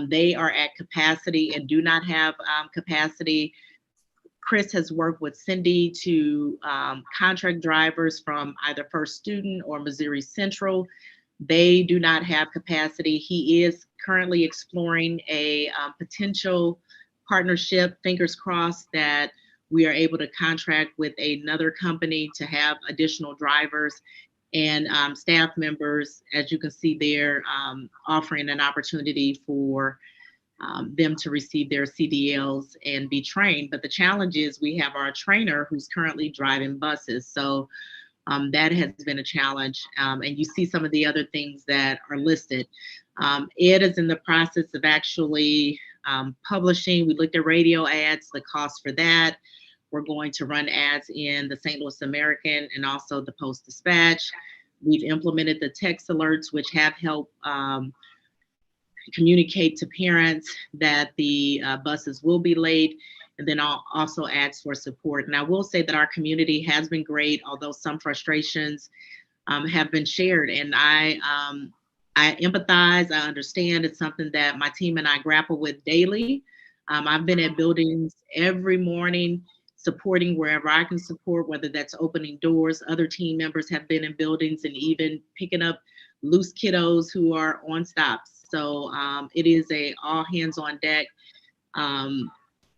They are at capacity and do not have capacity. Chris has worked with Cindy to contract drivers from either First Student or Missouri Central. They do not have capacity. He is currently exploring a potential partnership, fingers crossed, that we are able to contract with another company to have additional drivers and staff members, as you can see there, offering an opportunity for them to receive their CDLs and be trained. But the challenge is we have our trainer who's currently driving buses. So that has been a challenge. And you see some of the other things that are listed. Ed is in the process of actually publishing. We looked at radio ads, the cost for that. We're going to run ads in the St. Louis American and also the Post-Dispatch. We've implemented the text alerts, which have helped communicate to parents that the buses will be late, and then I'll also ask for support. And I will say that our community has been great, although some frustrations have been shared. And I empathize, I understand. It's something that my team and I grapple with daily. I've been at buildings every morning, supporting wherever I can support, whether that's opening doors. Other team members have been in buildings and even picking up loose kiddos who are on stops. So it is a all hands on deck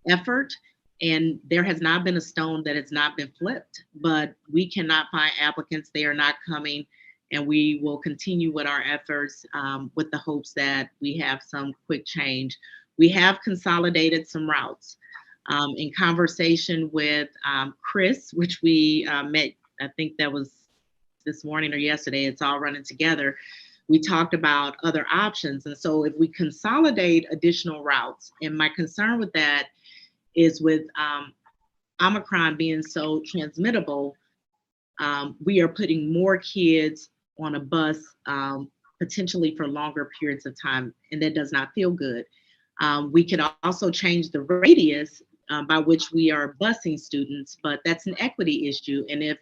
effort. And there has not been a stone that has not been flipped, but we cannot find applicants. They are not coming. And we will continue with our efforts with the hopes that we have some quick change. We have consolidated some routes. In conversation with Chris, which we met, I think that was this morning or yesterday, it's all running together. We talked about other options. And so if we consolidate additional routes, and my concern with that is with Omicron being so transmittable, we are putting more kids on a bus potentially for longer periods of time, and that does not feel good. We could also change the radius by which we are busing students, but that's an equity issue. And if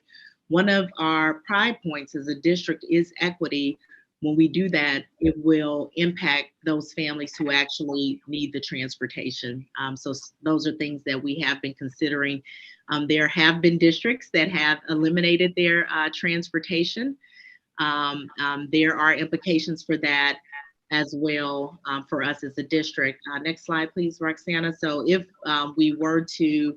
one of our pride points as a district is equity, when we do that, it will impact those families who actually need the transportation. So those are things that we have been considering. There have been districts that have eliminated their transportation. There are implications for that as well for us as a district. Next slide, please, Roxana. So if we were to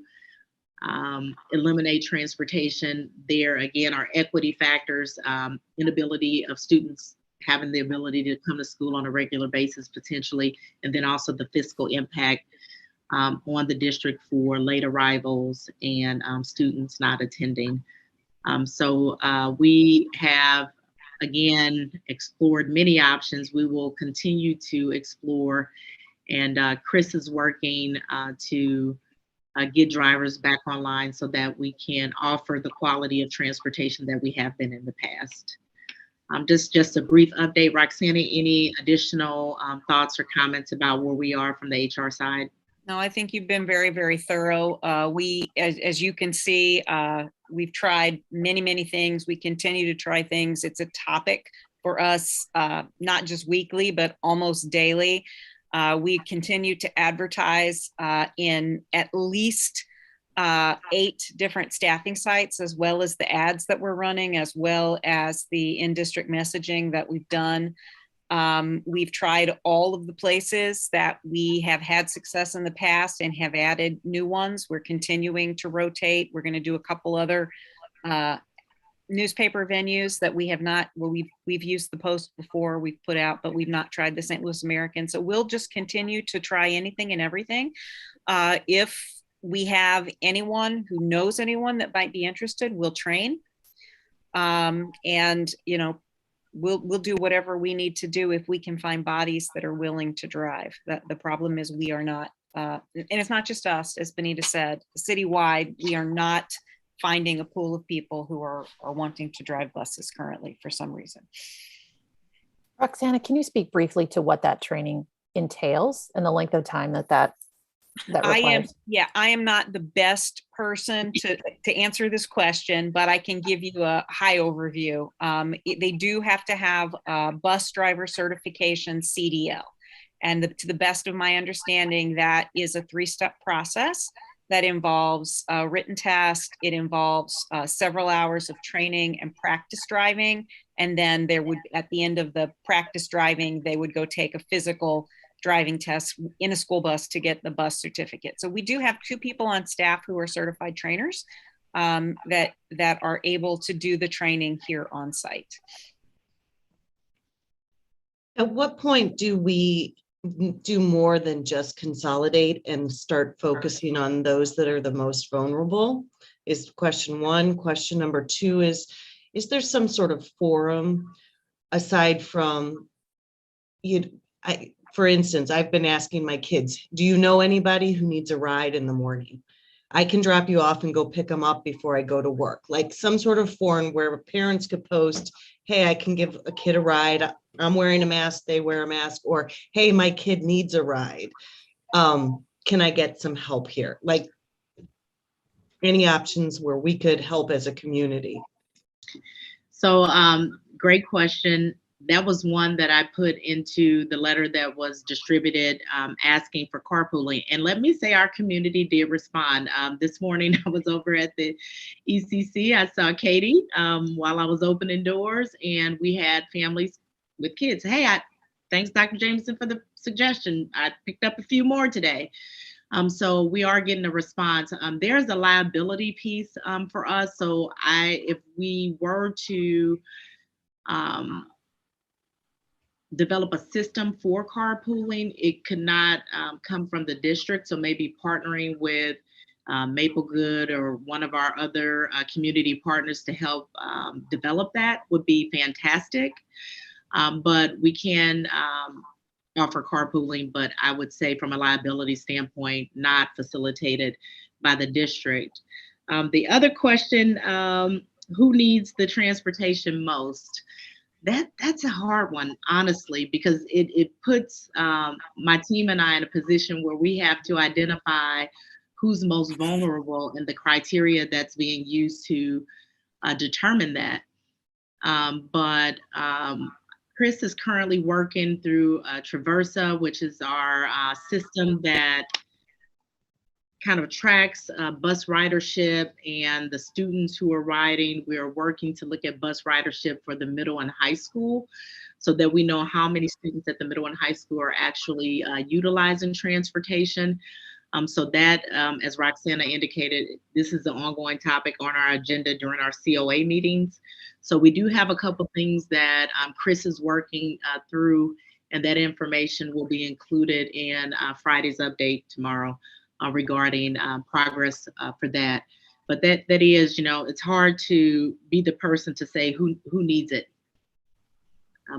eliminate transportation, there again are equity factors, inability of students having the ability to come to school on a regular basis potentially, and then also the fiscal impact on the district for late arrivals and students not attending. So we have, again, explored many options. We will continue to explore, and Chris is working to get drivers back online so that we can offer the quality of transportation that we have been in the past. Just a brief update. Roxana, any additional thoughts or comments about where we are from the HR side? No, I think you've been very, very thorough. We, as you can see, we've tried many, many things. We continue to try things. It's a topic for us, not just weekly, but almost daily. We continue to advertise in at least 8 different staffing sites, as well as the ads that we're running, as well as the in-district messaging that we've done. We've tried all of the places that we have had success in the past and have added new ones. We're continuing to rotate. We're going to do a couple other newspaper venues that we have not, well, we've used the Post before, we've put out, but we've not tried the St. Louis American. So we'll just continue to try anything and everything. If we have anyone who knows anyone that might be interested, we'll train. And, you know, we'll do whatever we need to do if we can find bodies that are willing to drive. The problem is we are not, and it's not just us, as Benita said, citywide, we are not finding a pool of people who are wanting to drive buses currently for some reason. Roxana, can you speak briefly to what that training entails and the length of time that requires? I am not the best person to answer this question, but I can give you a high overview. They do have to have a bus driver certification, CDL. And to the best of my understanding, that is a 3-step process that involves a written test. It involves several hours of training and practice driving. And then there would, at the end of the practice driving, they would go take a physical driving test in a school bus to get the bus certificate. So we do have 2 people on staff who are certified trainers that are able to do the training here on site. At what point do we do more than just consolidate and start focusing on those that are the most vulnerable? Is question 1. Question number 2 is there some sort of forum aside from for instance, I've been asking my kids, do you know anybody who needs a ride in the morning? I can drop you off and go pick them up before I go to work. Like some sort of forum where parents could post, hey, I can give a kid a ride. I'm wearing a mask, they wear a mask, or hey, my kid needs a ride. Can I get some help here? Like any options where we could help as a community? So great question. That was one that I put into the letter that was distributed asking for carpooling. And let me say our community did respond. This morning I was over at the ECC. I saw Katie while I was opening doors, and we had families with kids. Hey, thanks Dr. Jameson for the suggestion. I picked up a few more today. So we are getting a response. There's a liability piece for us. So if we were to develop a system for carpooling, it could not come from the district. So maybe partnering with Maplewood or one of our other community partners to help develop that would be fantastic. But we can offer carpooling, but I would say from a liability standpoint, not facilitated by the district. The other question, who needs the transportation most? That's a hard one, honestly, because it puts my team and I in a position where we have to identify who's most vulnerable and the criteria that's being used to determine that. But Chris is currently working through Traversa, which is our system that kind of tracks bus ridership and the students who are riding. We are working to look at bus ridership for the middle and high school so that we know how many students at the middle and high school are actually utilizing transportation. So that, as Roxana indicated, this is an ongoing topic on our agenda during our COA meetings. So we do have a couple things that Chris is working through, and that information will be included in Friday's update tomorrow regarding progress for that. But that is, it's hard to be the person to say who needs it.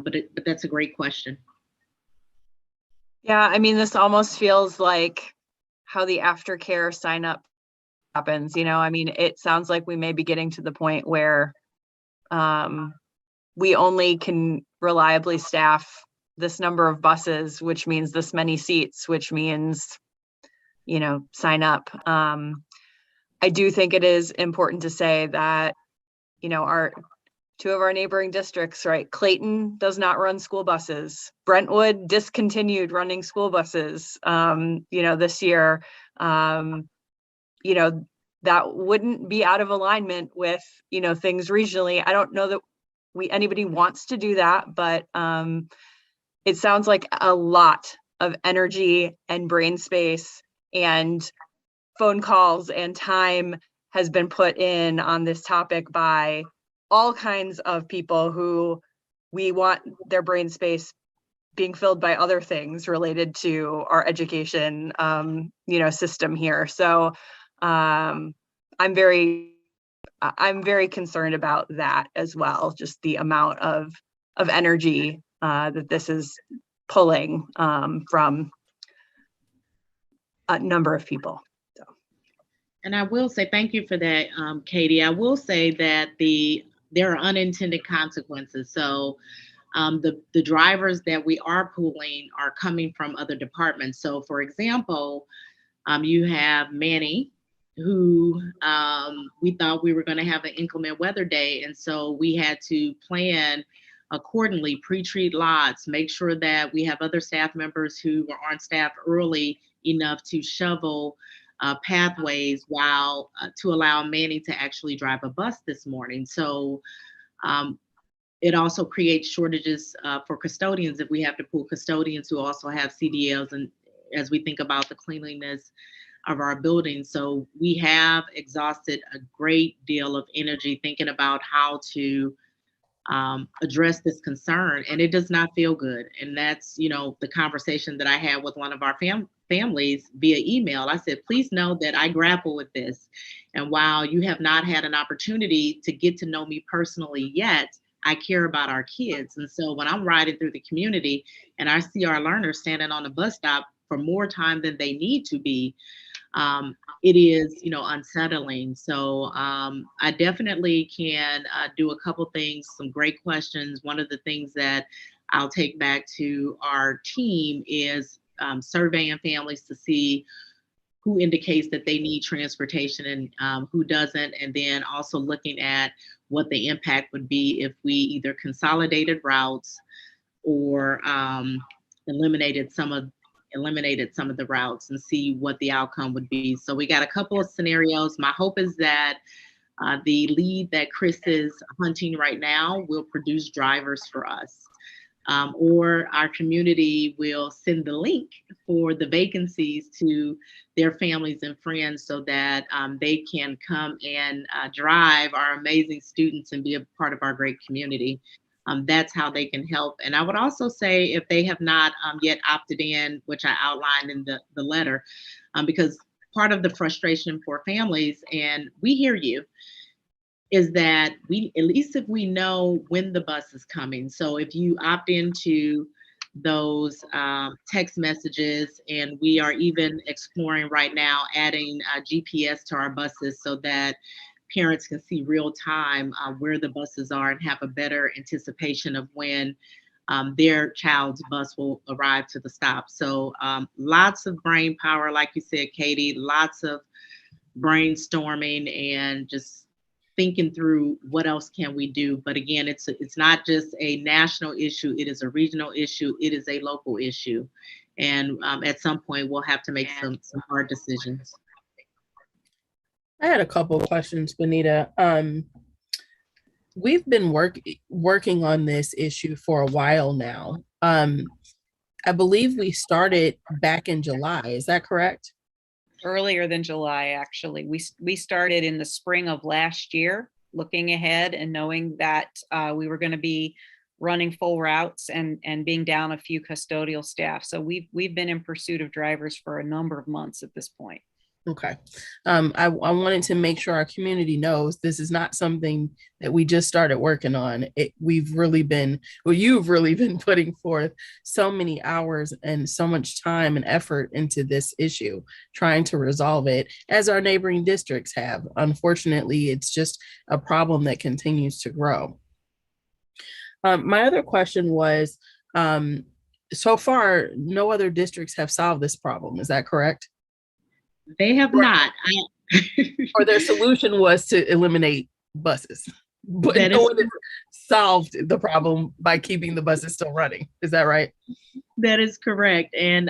But that's a great question. Yeah, I mean, this almost feels like how the aftercare sign up happens. I mean, it sounds like we may be getting to the point where we only can reliably staff this number of buses, which means this many seats, which means, sign up. I do think it is important to say that, our two of our neighboring districts, right? Clayton does not run school buses. Brentwood discontinued running school buses, this year. That wouldn't be out of alignment with, things regionally. I don't know that anybody wants to do that, but it sounds like a lot of energy and brain space and phone calls and time has been put in on this topic by all kinds of people who we want their brain space being filled by other things related to our education, system here. So I'm very concerned about that as well. Just the amount of energy that this is pulling from a number of people. So. And I will say, thank you for that, Katie. I will say that there are unintended consequences. So the drivers that we are pooling are coming from other departments. So for example, you have Manny, who we thought we were going to have an inclement weather day. And so we had to plan accordingly, pre-treat lots, make sure that we have other staff members who were on staff early enough to shovel pathways while to allow Manny to actually drive a bus this morning. So it also creates shortages for custodians if we have to pool custodians who also have CDLs, and as we think about the cleanliness of our buildings. So we have exhausted a great deal of energy thinking about how to address this concern, and it does not feel good. And that's, the conversation that I had with one of our families via email. I said, please know that I grapple with this. And while you have not had an opportunity to get to know me personally yet, I care about our kids. And so when I'm riding through the community and I see our learners standing on the bus stop for more time than they need to be, it is, unsettling. So I definitely can do a couple things, some great questions. One of the things that I'll take back to our team is surveying families to see who indicates that they need transportation and who doesn't, and then also looking at what the impact would be if we either consolidated routes or eliminated some of the routes, and see what the outcome would be. So we got a couple of scenarios. My hope is that the lead that Chris is hunting right now will produce drivers for us. Or our community will send the link for the vacancies to their families and friends so that they can come and drive our amazing students and be a part of our great community. That's how they can help. And I would also say, if they have not yet opted in, which I outlined in the letter, because part of the frustration for families, and we hear you, is that at least if we know when the bus is coming. So if you opt into those text messages, and we are even exploring right now adding GPS to our buses so that parents can see real time where the buses are and have a better anticipation of when their child's bus will arrive to the stop. So lots of brain power, like you said, Katie, lots of brainstorming and just thinking through what else can we do. But again, it's not just a national issue, it is a regional issue, it is a local issue. And at some point we'll have to make some hard decisions. I had a couple of questions, Benita. We've been working on this issue for a while now. I believe we started back in July. Is that correct? Earlier than July, actually. We started in the spring of last year, looking ahead and knowing that we were going to be running full routes and being down a few custodial staff. So we've been in pursuit of drivers for a number of months at this point. Okay. I wanted to make sure our community knows this is not something that we just started working on. You've really been putting forth so many hours and so much time and effort into this issue, trying to resolve it, as our neighboring districts have. Unfortunately, it's just a problem that continues to grow. My other question was, so far, no other districts have solved this problem. Is that correct? They have not. Or their solution was to eliminate buses, but no one has solved the problem by keeping the buses still running. Is that right? That is correct. And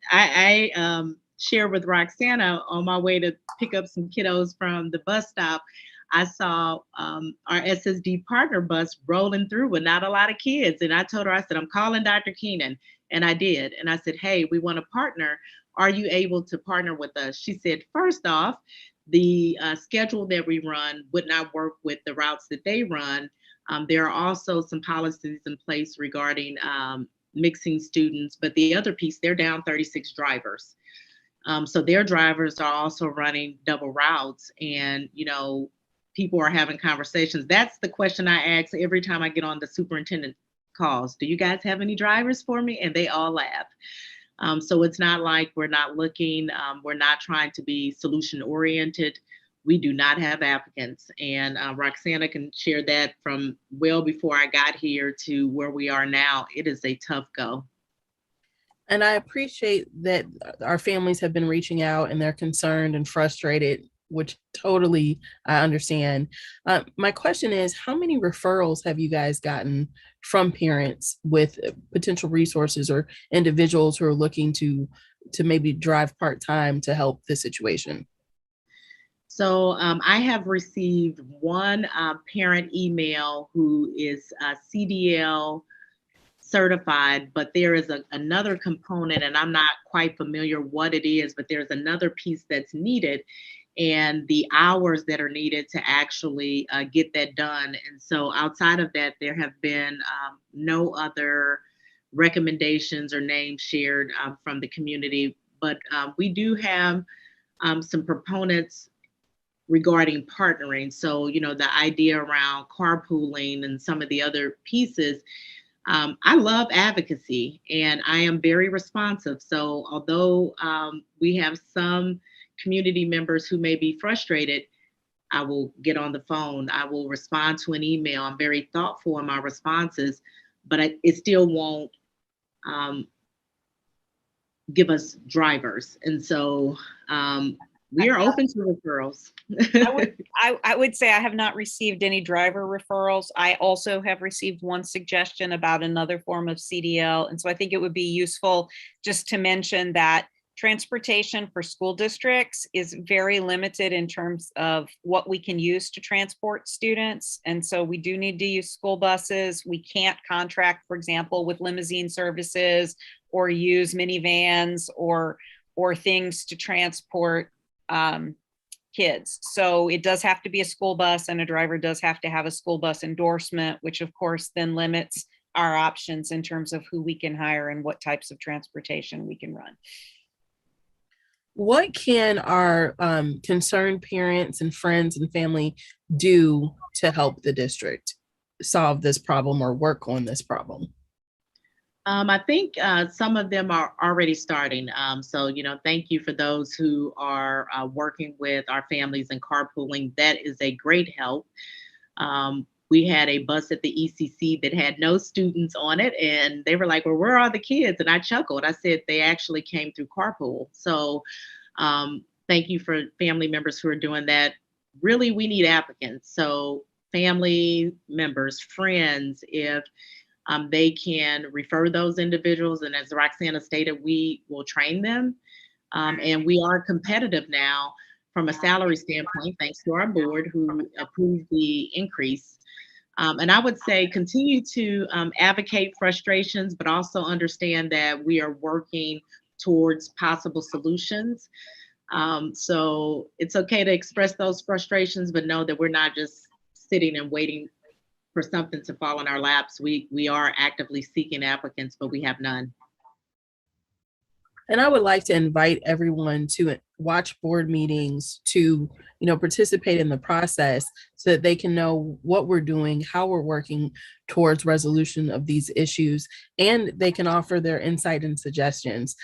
I shared with Roxana on my way to pick up some kiddos from the bus stop. I saw our SSD partner bus rolling through with not a lot of kids. And I told her, I said, I'm calling Dr. Keenan. And I did. And I said, hey, we want to partner. Are you able to partner with us? She said, first off, the schedule that we run would not work with the routes that they run. There are also some policies in place regarding mixing students, but the other piece, they're down 36 drivers. So their drivers are also running double routes, and people are having conversations. That's the question I ask every time I get on the superintendent calls. Do you guys have any drivers for me? And they all laugh. So it's not like we're not looking, we're not trying to be solution oriented. We do not have applicants. And Roxana can share that from well before I got here to where we are now. It is a tough go. And I appreciate that our families have been reaching out and they're concerned and frustrated, which totally I understand. My question is, how many referrals have you guys gotten from parents with potential resources or individuals who are looking to maybe drive part-time to help the situation? So I have received one parent email who is CDL certified, but there is another component, and I'm not quite familiar what it is, but there's another piece that's needed, and the hours that are needed to actually get that done. And so outside of that, there have been no other recommendations or names shared from the community, but we do have some proponents regarding partnering. So, the idea around carpooling and some of the other pieces. I love advocacy and I am very responsive. So although we have some community members who may be frustrated, I will get on the phone. I will respond to an email. I'm very thoughtful in my responses, but it still won't give us drivers. And so we are open to referrals. I would say I have not received any driver referrals. I also have received one suggestion about another form of CDL. And so I think it would be useful just to mention that transportation for school districts is very limited in terms of what we can use to transport students. And so we do need to use school buses. We can't contract, for example, with limousine services or use minivans or things to transport kids. So it does have to be a school bus, and a driver does have to have a school bus endorsement, which of course then limits our options in terms of who we can hire and what types of transportation we can run. What can our concerned parents and friends and family do to help the district solve this problem or work on this problem? I think some of them are already starting. So, thank you for those who are working with our families and carpooling. That is a great help. We had a bus at the ECC that had no students on it, and they were like, well, where are the kids? And I chuckled. I said, they actually came through carpool. So thank you for family members who are doing that. Really, we need applicants. So family members, friends, if they can refer those individuals. And as Roxana stated, we will train them. And we are competitive now from a salary standpoint, thanks to our board who approved the increase. And I would say continue to advocate frustrations, but also understand that we are working towards possible solutions. So it's okay to express those frustrations, but know that we're not just sitting and waiting for something to fall in our laps. We are actively seeking applicants, but we have none. And I would like to invite everyone to watch board meetings, to participate in the process so that they can know what we're doing, how we're working towards resolution of these issues, and they can offer their insight and suggestions.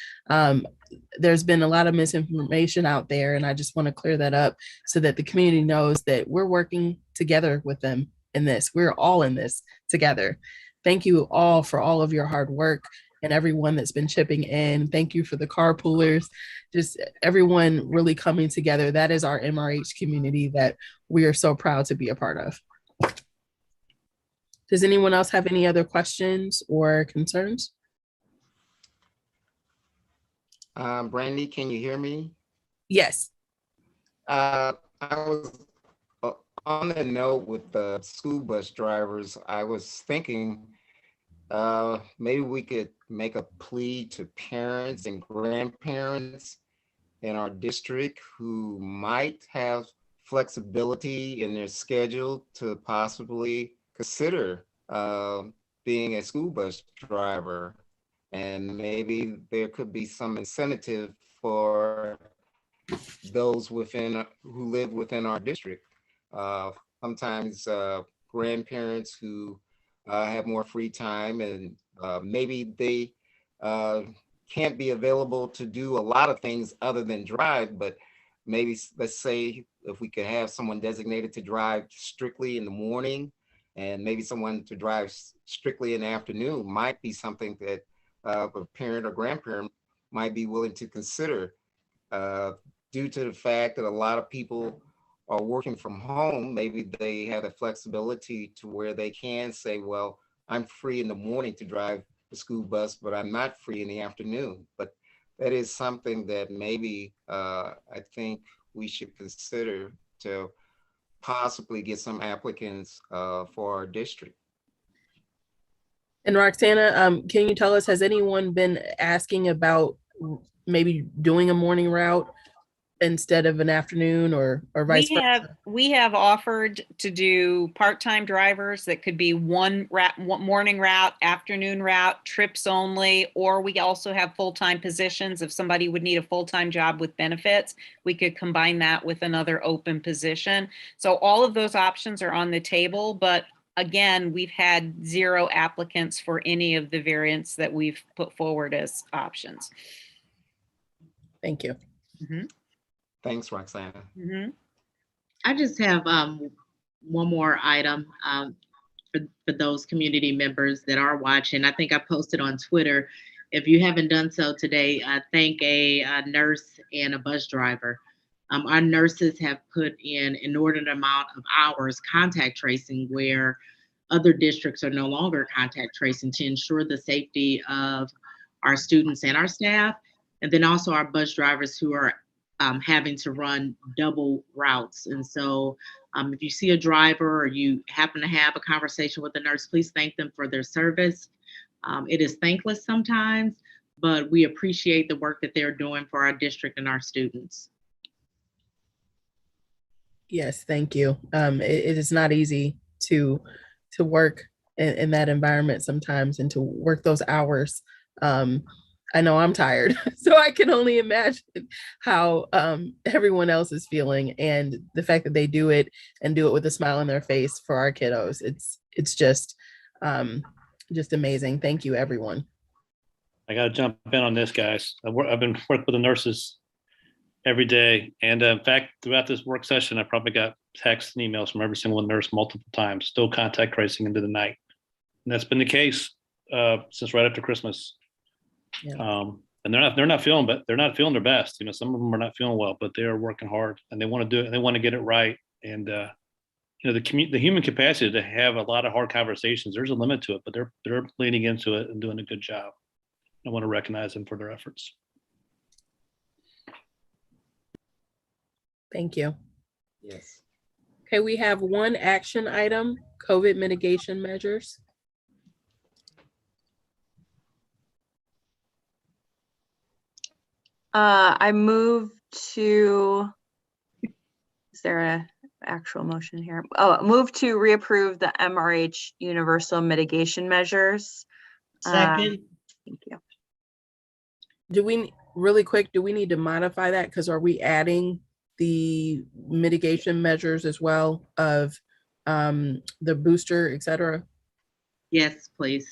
There's been a lot of misinformation out there, and I just want to clear that up so that the community knows that we're working together with them in this. We're all in this together. Thank you all for all of your hard work and everyone that's been chipping in. Thank you for the carpoolers, just everyone really coming together. That is our MRH community that we are so proud to be a part of. Does anyone else have any other questions or concerns? Brandy, can you hear me? Yes. I was on the note with the school bus drivers. I was thinking maybe we could make a plea to parents and grandparents in our district who might have flexibility in their schedule to possibly consider being a school bus driver. And maybe there could be some incentive for those who live within our district. Sometimes grandparents who have more free time, and maybe they can't be available to do a lot of things other than drive, but maybe let's say if we could have someone designated to drive strictly in the morning, and maybe someone to drive strictly in the afternoon might be something that a parent or grandparent might be willing to consider, due to the fact that a lot of people are working from home. Maybe they have the flexibility to where they can say, well, I'm free in the morning to drive the school bus, but I'm not free in the afternoon. But that is something that maybe I think we should consider to possibly get some applicants for our district. And Roxana, can you tell us, has anyone been asking about maybe doing a morning route instead of an afternoon or vice versa? We have offered to do part-time drivers that could be one morning route, afternoon route, trips only, or we also have full-time positions. If somebody would need a full-time job with benefits, we could combine that with another open position. So all of those options are on the table, but again, we've had 0 applicants for any of the variants that we've put forward as options. Thank you. Mm-hmm. Thanks, Roxana. Mm-hmm. I just have one more item for those community members that are watching. I think I posted on Twitter if you haven't done so today, thank a nurse and a bus driver. Our nurses have put in an inordinate amount of hours contact tracing where other districts are no longer contact tracing to ensure the safety of our students and our staff, and then also our bus drivers who are having to run double routes. And so if you see a driver or you happen to have a conversation with a nurse, please thank them for their service. It is thankless sometimes, but we appreciate the work that they're doing for our district and our students. Yes, thank you. It is not easy to work in that environment sometimes and to work those hours. I know I'm tired, so I can only imagine how everyone else is feeling, and the fact that they do it and do it with a smile on their face for our kiddos. It's just amazing. Thank you, everyone. I got to jump in on this, guys. I've been working with the nurses every day. And in fact, throughout this work session, I probably got texts and emails from every single nurse multiple times, still contact tracing into the night. And that's been the case since right after Christmas. Yeah. And they're not feeling their best. You know, some of them are not feeling well, but they are working hard and they want to do it and they want to get it right. And you know, the human capacity to have a lot of hard conversations, there's a limit to it, but they're leaning into it and doing a good job. I want to recognize them for their efforts. Thank you. Yes. Okay, we have one action item, COVID mitigation measures. I move to, is there a actual motion here? Oh, move to reapprove the MRH universal mitigation measures. Second. Thank you. Do we, really quick, do we need to modify that? Because are we adding the mitigation measures as well of the booster, et cetera? Yes, please.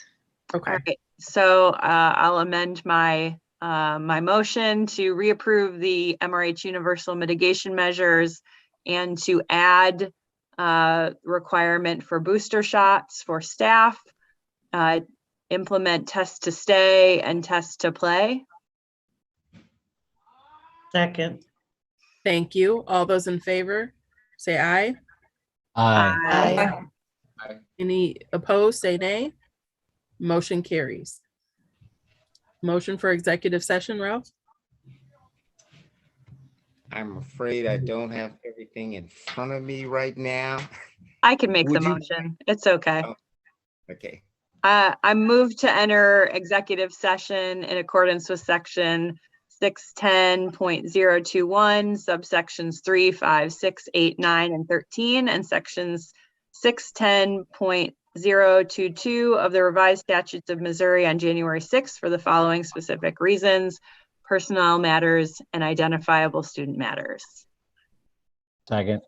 Okay. All right, so I'll amend my my motion to reapprove the MRH universal mitigation measures and to add requirement for booster shots for staff, implement test to stay and test to play. Second. Thank you. All those in favor, say aye. Aye. Aye. Any opposed, say nay. Motion carries. Motion for executive session, Ralph? I'm afraid I don't have everything in front of me right now. I can make the Would you- motion. It's okay. Oh. Okay. I move to enter executive session in accordance with section 610.021, subsections 3, 5, 6, 8, 9, and 13, and sections 610.022 of the revised statutes of Missouri on January 6th for the following specific reasons: personnel matters and identifiable student matters. Second.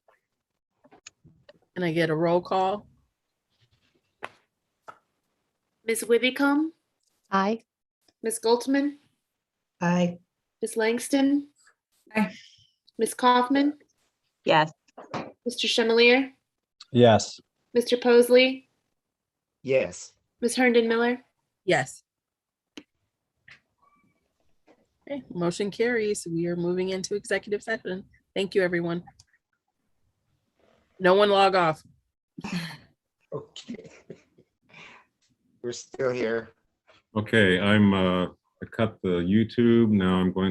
Can I get a roll call? Ms. Wibicombe, Aye. Ms. Goltman, Aye. Ms. Langston, Ms. Kaufman, Yes. Mr. Chemalier, Yes. Mr. Posley, Yes. Ms. Herndon Miller. Yes. Okay, motion carries. We are moving into executive session. Thank you, everyone. No one log off. Okay. We're still here. Okay, I cut the YouTube. Now I'm going